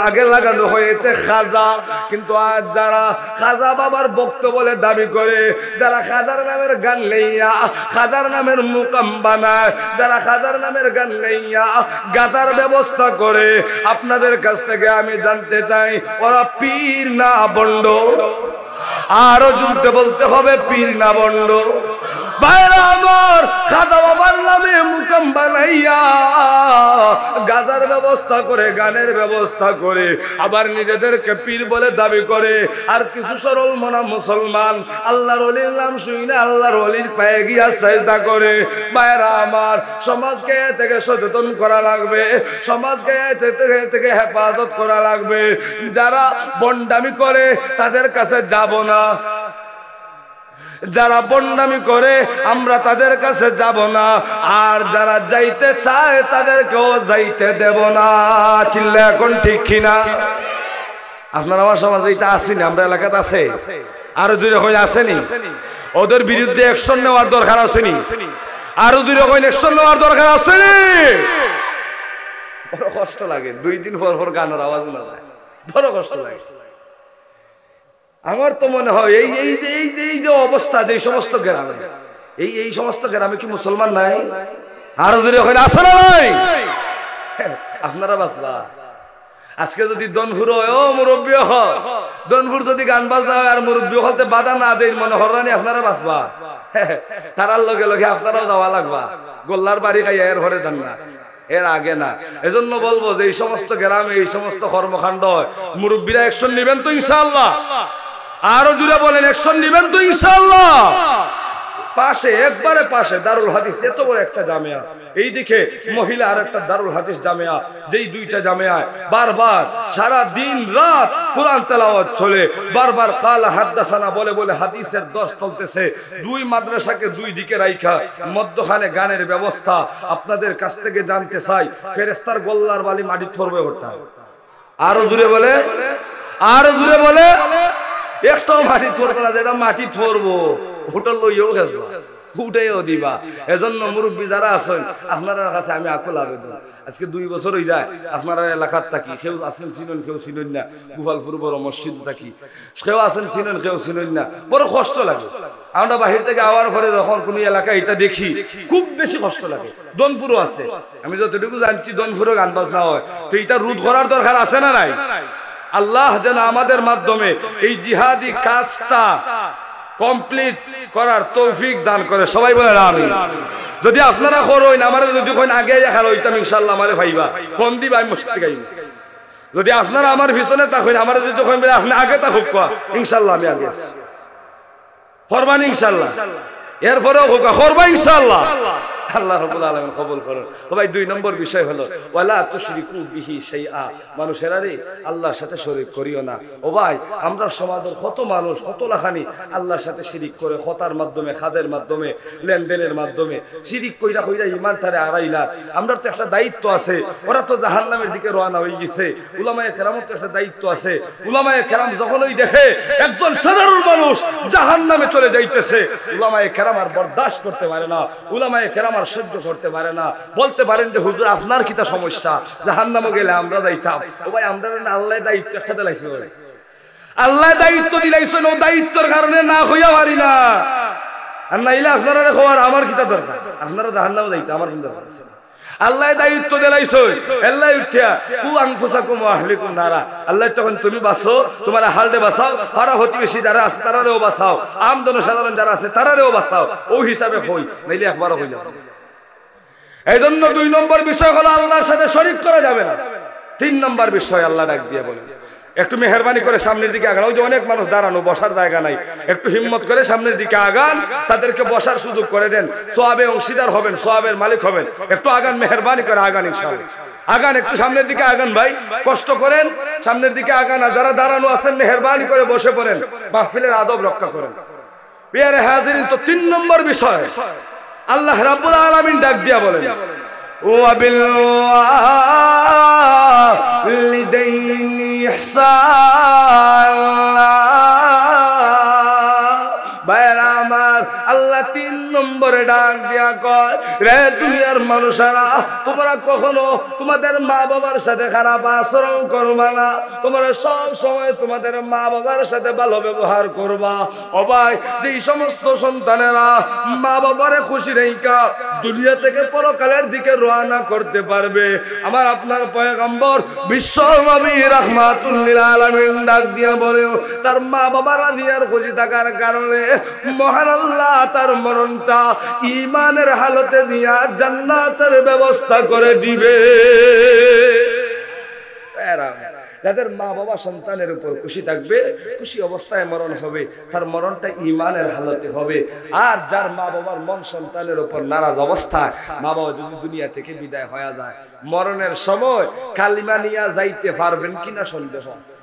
আগে লাগানো হয়েছে খাজা। কিন্তু আজ যারা খাজা বাবার ভক্ত বলে দাবি করে, যারা খাজার নামের গান লইয়া খাজার নামের মুকাম বানায়, যারা খাজার নামের গান লইয়া গাতার ব্যবস্থা করে, আপনাদের কাছ থেকে আমি জানতে চাই ওরা পীর না বন্ড? আরো জুড়তে বলতে হবে, পীর না বন্ড? বাইরে আমার খাজা বাবার নামে মুকাম বানাইয়া গাজার ব্যবস্থা করে, গানের ব্যবস্থা করে, আবার নিজেদেরকে পীর বলে দাবি করে। আর কিছু সরল মনা মুসলমান আল্লাহর ওলির নাম শুই না আল্লাহর ওলির পায়ে গিয়া সিজদা করে। বাইরে আমার সমাজকে থেকে সচেতন করা লাগবে, সমাজকে থেকে হেফাজত করা লাগবে। যারা বন্ডামি করে তাদের কাছে যাব না, যারা বন্ডামি করে আমরা তাদের কাছে যাব না, আর যারা যাইতে চায় তাদেরকেও যাইতে দেব না। চিল্লা এখন ঠিক কিনা? আপনার আমার সমাজে এটা আসেনি, আমরা এলাকাতে আছে, আরো জোরে হয়ে আসেনি? ওদের বিরুদ্ধে অ্যাকশন নেওয়ার দরকার আসেনি? আরো জোরে হয়ে অ্যাকশন নেওয়ার দরকার আসেনি? বড় কষ্ট লাগে, 2 দিন পর পর গানের আওয়াজ শোনা যায়, বড় কষ্ট লাগে। আমার তো মনে হয় এই যে অবস্থা, যে সমস্ত গ্রামে, এই সমস্ত গ্রামে কি মুসলমান নাই? আরো যদি ওখানে আসে না নাই? আপনারা বাসবা আজকে যদি দনফুর ও মুরব্বী দনফুর যদি গান বাজনা হয় আর মুরব্বী হতে বাধা না দেয় মনে হরানি আপনারা বাঁচবা তারার লগে লগে আপনারাও যাওয়া লাগবা গোল্লার বাড়ি খাইয়া এর ঘরে জান্নাত এর আগে না। এজন্য বলবো যে এই সমস্ত গ্রামে এই সমস্ত কর্মকাণ্ড হয় মুরব্বীরা অ্যাকশন নেবেন তো ইনশাআল্লাহ। আরো জুড়ে বলেন অ্যাকশন নেবেন তো ইনশাআল্লাহ। পাশে একবারে পাশে দারুল হাদিস এত বড় একটা জামিয়া, এই দিকে মহিলা আর একটা দারুল হাদিস জামিয়া, যেই দুইটা জামিয়ায় বারবার সারা দিন রাত কোরআন তেলাওয়াত চলে, বারবার কালা হাদাসানা বলে বলে হাদিসের দর্স চলতেছে। দুই মাদ্রাসাকে দুই দিকে রাইখা মধ্যখানে গানের ব্যবস্থা। আপনাদের কাছ থেকে জানতে চাই ফেরেশতার গোল্লার বালি মাটি থরবে ওটা। আরো জুড়ে বলে, আরো জুড়ে বলে, একটাও মাটি থরবে না, যেটা মাটি থরবো হোটেল লইও গেছো উঠাইও দিবা। এজন্য মুরব্বী যারা আছেন আপনার কাছে আমি আকুল আবেদন, আজকে 2 বছর হয়ে যায় আপনারা এলাকার থাকি, কেউ আছেন চিনেন কেউ চিনেন না, গোপালপুর বড় মসজিদ থাকি, কেউ আছেন চিনেন কেউ চিনেন না, বড় কষ্ট লাগে। আমরা বাহির থেকে আওয়ার পরে যখন কোন এলাকায় এটা দেখি খুব বেশি কষ্ট লাগে। দনপুরও আছে, আমি যতটুকু জানছি দনপুরও গান বাজনা হয়, তো এটা রোধ করার দরকার আছে না নাই? আল্লাহ যেন আমাদের মাধ্যমে এই জিহাদি কাজটা কমপ্লিট করার তৌফিক দান করে, সবাই বলে আমিন। যদি আপনারা করেন আমারে যদি কোন আগে দেখালো হইতাম ইনশাআল্লাহ আমারে ভাইবা ফোন দিবা আমি মসজিদে গাইব। যদি আপনারা আমার পিছনে তাকইন আমারে যদি কোন আপনি আগে তাকুক ইনশাআল্লাহ আমি আগে আছি করবান ইনশাআল্লাহ, এরপরেও হোক করবা ইনশাআল্লাহ। আল্লাহ রাব্বুল আলামিন কবুল করুন। তো ভাই 2 নম্বর বিষয় হলো ওয়ালা তুশরিকু বিহি শাইআ, মানুষেরা রে আল্লাহর সাথে শরীক করিও না। ও ভাই আমরা সমাজের কত মানুষ কত লাখানি আল্লাহর সাথে শিরিক করে, খতার মাধ্যমে খাদের মাধ্যমে লেনদেনের মাধ্যমে শিরিক কইরা কইরা ঈমান তারে আড়াইলা। আমরা তো একটা দায়িত্ব আছে, ওরা তো জাহান্নামের দিকে রওনা হয়ে গেছে, উলামায়ে কেরামের তো একটা দায়িত্ব আছে। উলামায়ে কেরাম যখনই দেখে একজন সাধারণ মানুষ জাহান্নামে চলে যাইতেছে, উলামায়ে কেরাম আর বরদাশত করতে পারে না, উলামায়ে কেরাম আর সহ্য করতে পারে না। বলতে পারেন যে হুজুর আপনার কিটা সমস্যা, জাহান্নামে গেলে আমরা যাইতাম। ও ভাই আমরা আল্লাহ দায়িত্ব একটা দিলাইছে, আল্লাহ দায়িত্ব দিলাইছেন, ও দায়িত্বের কারণে না হইয়া পারি না। আর নাইলে আপনারা খবর আমার কিটা দরকার, আপনারা জাহান্নামে যাইতে আমার কোন দরকার আছে? আল্লাহ দায়িত্ব দিলাইছে, আল্লাহ উঠিয়া কু আনফুসাকুম ওয়া আহলিকুম নারা, আল্লাহ তখন তুমি বাঁচো, তোমার হালদে বাঁচাও, পাড়া প্রতিবেশী যারা আছে তারারেও বাঁচাও, আমজন সাধারণ যারা আছে তারারেও বাঁচাও, ওই হিসাবে হই, নাইলে একবারও হই যাবে। এই জন্য 2 নম্বর বিষয় হলো আল্লাহর সাথে শরীক করা যাবে না। 3 নম্বর বিষয় আল্লাহ ডাক দিয়ে বলে একটু মেহেরবানি করে সামনের দিকে আগান। ওই যে অনেক মানুষ দাঁড়ানো, বসার জায়গা নাই, একটু হিম্মত করে সামনের দিকে আগান, তাদেরকে বসার সুযোগ করে দেন, সওয়াবে অংশীদার হবেন, সওয়াবের মালিক হবেন। একটু আগান, মেহেরবানি করে আগান ইনশাআল্লাহ। আগান, একটু সামনের দিকে আগান ভাই, কষ্ট করেন, সামনের দিকে আগান। আর যারা দাঁড়ানো আছেন মেহেরবানি করে বসে পড়েন, মাহফিলের আদব রক্ষা করেন। প্রিয় হাজিরিন, তো 3 নম্বর বিষয় আল্লাহ রাব্বুল আলামিন ডাক দিয়া বলেন ওয়াবিল ওয়ালিদাইনি ইহসানা। বাইরা আমার আল্লাহ 3 নম্বরে ডাক দিয়া কয় রে দুনিয়ার মানুষেরা, তোমরা কখনো তোমাদের মা বাবার সাথে খারাপ আচরণ করবা না, তোমরা সব সময় তোমাদের মা বাবার সাথে ভালো ব্যবহার করবা। ও ভাই যেই সমস্ত সন্তানেরা মা বাবারে খুশি রেখা দুনিয়া থেকে পরকালের দিকে রওনা করতে পারবে, আমার আপনার পয়গম্বর বিশ্বনবী রাহমাতুল লিল আলামিন ডাক দিয়া বলে তার মা বাবা রাজি আর খুশি থাকার কারণে মহান আল্লাহ তার মরণটা ঈমানের হালতে দিয়া জান্নাতের ব্যবস্থা করে দিবে। যাদের মা বাবা সন্তানের উপর খুশি থাকবে, খুশি অবস্থায় মরণ হবে, তার মরণটা ঈমানের হালতে হবে। আর যার মা বাবার মন সন্তানের উপর নারাজ অবস্থায়, মা বাবা যদি দুনিয়া থেকে বিদায় হয়ে যায়, মরণের সময় কালিমা নিয়া যাইতে পারবেন কিনা সন্দেহ আছে।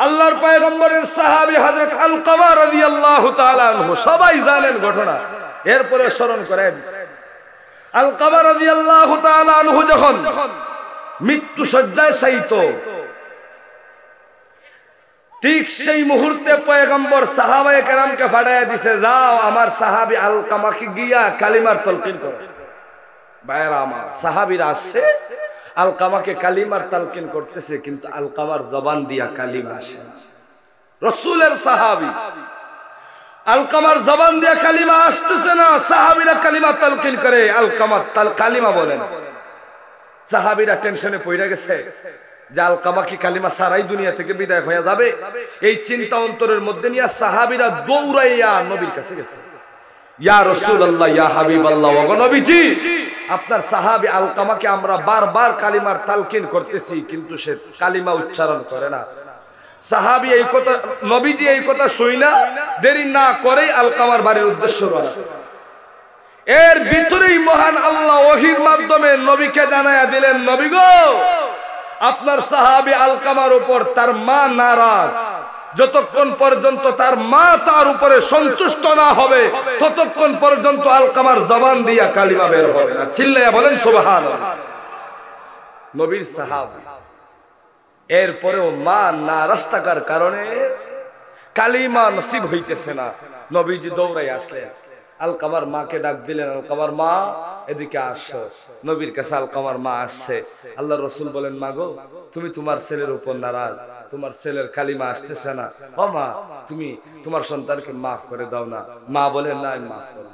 আল্লাহর পয়গম্বরের সাহাবী হযরত আলকামা রাদিয়াল্লাহু তাআলা আনহু, সবাই জানেন ঘটনা, এরপরে স্মরণ করেন। আলকামা রাদিয়াল্লাহু তাআলা আনহু যখন মৃত্যু শয্যায় শায়িত, ঠিক সেই মুহূর্তে পয়গম্বর সাহাবায়ে কেরামকে পাঠায়া দিছে, যাও আমার সাহাবী আলকামাকে গিয়া কালিমার তালকিন করো। ভাইরা আমার, সাহাবীরা আসছে আলকামাকে কালিমার তালকিন করতেছে, কিন্তু আলকামার জবান দিয়া কালিমা আসে না। রাসূলের সাহাবী আলকামার জবান দিয়া কালিমা আসতেছে না, সাহাবীরা কালিমা তালকিন করে, আলকামা কালিমা বলেন। সাহাবীরা টেনশনে পড়ে গেছে, যে আলকামা কি কালিমা সারাই দুনিয়া থেকে বিদায় হয়ে যাবে? এই চিন্তা অন্তরের মধ্যে নিয়ে সাহাবীরা দৌড়াইয়া নবীর কাছে গেছে। ইয়া রাসূলুল্লাহ, ইয়া হাবিবাল্লাহ, ওগো নবীজি, আপনার সাহাবী আলকামাকে আমরা বারবার কালিমার তালকিন করতেছি, কিন্তু সে কালিমা উচ্চারণ করে না। সাহাবী এই কথা, নবীজি এই কথা শুইনা দেরি না করেই আলকামার বাড়ির উদ্দেশ্য রওনা। এর ভিতরেই মহান আল্লাহ ওহীর মাধ্যমে নবীকে জানায়া দিলেন, নবী গো, আপনার সাহাবী আলকামার উপর তার মা নারাজ। যতক্ষণ পর্যন্ত তার মা তার উপরে সন্তুষ্ট না হবে, ততক্ষণ পর্যন্ত আলকামার জবান দিয়া কালিমা বের হবে না। চিল্লায়া বলেন সুবহানাল্লাহ। নবীর সাহাবী, এরপরেও মা নারাজ থাকার কারণে কালিমা নসিব হইতেছে না। নবীজি দৌড়াই আসলেন, আলকামার মাকে ডাক দিলেন, আলকামার মা এদিকে আসো। নবীর কাছে আলকামার মা আসছে। আল্লাহর রাসূল বলেন, মা গো, তুমি তোমার ছেলের উপর নারাজ, তোমার ছেলের কালিমা আসতেছে না। ও মা, তুমি তোমার সন্তানকে মাফ করে দাও না। মা বলেন, না, আমি মাফ করব।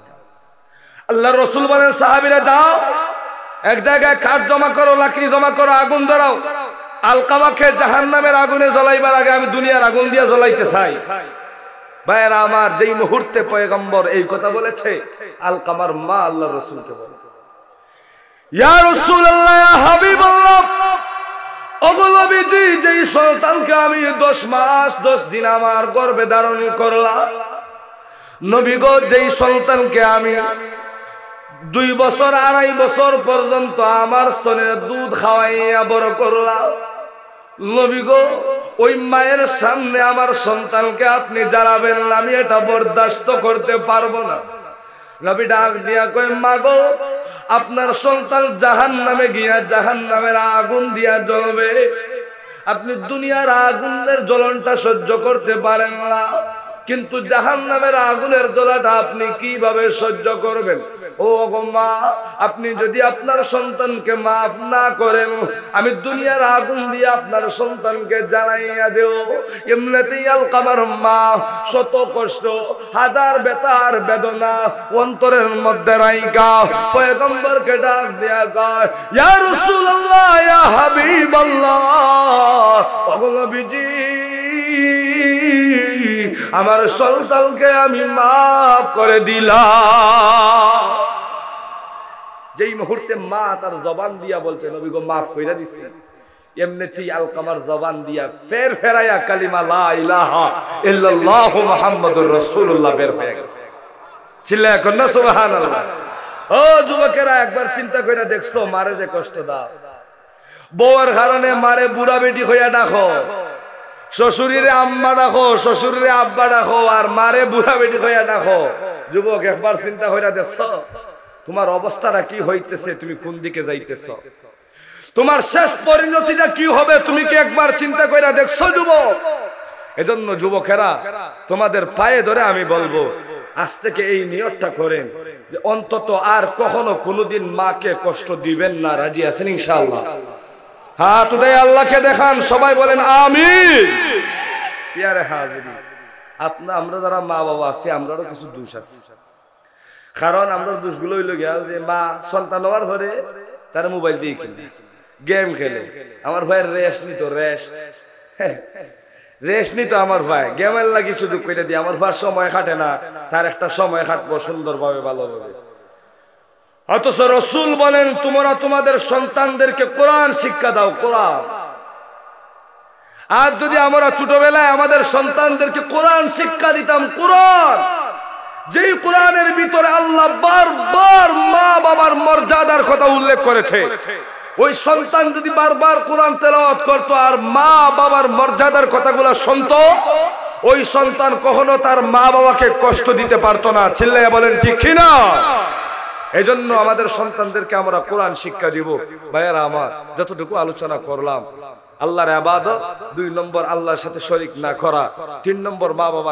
আল্লাহর রাসূল বলেন, সাহাবীরা যাও, এক জায়গায় কাঠ জমা করো, লাকড়ি জমা করো, আগুন ধরাও। আলকামাকে জাহান্নামের আগুনে জ্বলাইবার আগে আমি দুনিয়ার আগুন দিয়ে জ্বলাইতে চাই। ভাইরা আমার, যেই মুহূর্তে পয়গম্বর এই কথা বলেছে, আলকামার মা আল্লাহর রাসূলকে বলে, ইয়া রাসূলুল্লাহ, ইয়া হাবিবাল্লাহ, ওগো নবীজি, যেই সন্তানকে আমি 10 মাস 10 দিন আমার গর্ভে ধারণ করলাম, নবী গো, যেই সন্তানকে আমি 2 বছর 2.5 বছর পর্যন্ত আমার স্তনের দুধ খাওয়াইয়া বড় করলাম, নবী গো, ওই মায়ের সামনে আমার সন্তানকে আপনি জ্বালাবেন না, আমি এটা বরদাস্ত করতে পারবো না। নবী ডাক দিয়া কয়, মা গো, আপনার সন্তান জাহান্নামে গিয়া জাহান্নামের আগুন দিয়া জ্বলবে, আপনি দুনিয়ার আগুনের জ্বলনটা সহ্য করতে পারেন না, কিন্তু জাহান্নামের আগুনের জ্বলাটা আপনি কিভাবে সহ্য করবেন? ও গো মা, আপনি যদি আপনার সন্তানকে মাফ না করেন, আমি দুনিয়ার আগুন দিয়ে আপনার সন্তানকে জ্বালাইয়া দেব। এমনিতেই আলকামার মা শত কষ্ট, হাজার বেতার বেদনা অন্তরের মধ্যে রাইকা পয়গম্বরকে ডাক দিয়া কয়, ইয়া রাসূলুল্লাহ, ইয়া হাবিবাল্লাহ, ওগো নবীজি, আমার সন্তানকে আমি মাফ করে দিলাম। যেই মুহূর্তে মা তার জবান দিয়া বলছে, নবী গো, মাফ কইরা দিছি, এমনিতেই আলকামার জবান দিয়া ফেরাইয়া কালিমা লা ইলাহা ইল্লাল্লাহু মুহাম্মাদুর রাসূলুল্লাহ বের হয়ে গেছে। চিল্লায়া কর না সুবহানাল্লাহ। ও যুবকেরা, একবার চিন্তা কইরা দেখছো মারে যে কষ্ট দাও? বউয়ের কারণে মারে বুড়া বেটি হইয়া ডাকো, শ্বশুরিরে আম্মা ডাকো, শ্বশুরিরে আব্বা ডাকো, আর মারে বুড়া বেটি হইয়া ডাকো। যুবক, একবার চিন্তা কইরা দেখছো তোমার অবস্থাটা কি হইতেছে? তুমি কোন দিকে যাইতেছো? তোমার শেষ পরিণতিটা কি হবে? তুমি কি একবার চিন্তা কইরা দেখছো যুবক? এজন্য যুবকেরা, তোমাদের পায়ে ধরে আমি বলবো, আজ থেকে এই নিয়তটা করেন যে অন্তত আর কখনো কোনোদিন মাকে কষ্ট দিবেন না। রাজি আছেন ইনশাআল্লাহ? হাত উঠাই আল্লাহকে দেখান, সবাই বলেন আমিন। পিয়ারে হাজিরি, আমরা যারা মা বাবা আছি, আমরারও কিছু দোষ আছে। কারণ আমরা দোষগুলো হইল গিয়া যে মা সন্তান হওয়ার পরে তার মোবাইল দিয়ে খেলে, গেম খেলে। আমার ভাইয়ের রেস্ট নিত আমার ভাই, গেমের লাগি শুধু কইটা দিয়ে। আমার ভাই সময় কাটে না, তার একটা সময় কাটবো সুন্দরভাবে, ভালোভাবে। অথচ রাসূল বলেন, তোমরা তোমাদের সন্তানদেরকে কোরআন শিক্ষা দাও, কোরআন। আজ যদি আমরা ছোটবেলায় আমাদের সন্তানদেরকে কোরআন শিক্ষা দিতাম, কোরআন, যেই কোরআনের ভিতরে আল্লাহ বারবার মা বাবার মর্যাদার কথা উল্লেখ করেছে, ওই সন্তান যদি বারবার কোরআন তেলাওয়াত করতো আর মা বাবার মর্যাদার কথাগুলো শুনতো, ওই সন্তান কখনো তার মা বাবাকে কষ্ট দিতে পারতো না। চিল্লাইয়া বলেন ঠিক কিনা? এজন্য আমাদের সন্তানদেরকে আমরা কোরআন শিক্ষা দিব। ভাইয়ারা আমার, যতটুকু আলোচনা করলাম, আল্লাহর ইবাদত, 2 নম্বর আল্লাহর সাথে শরীক না করা, 3 নম্বর মা বাবা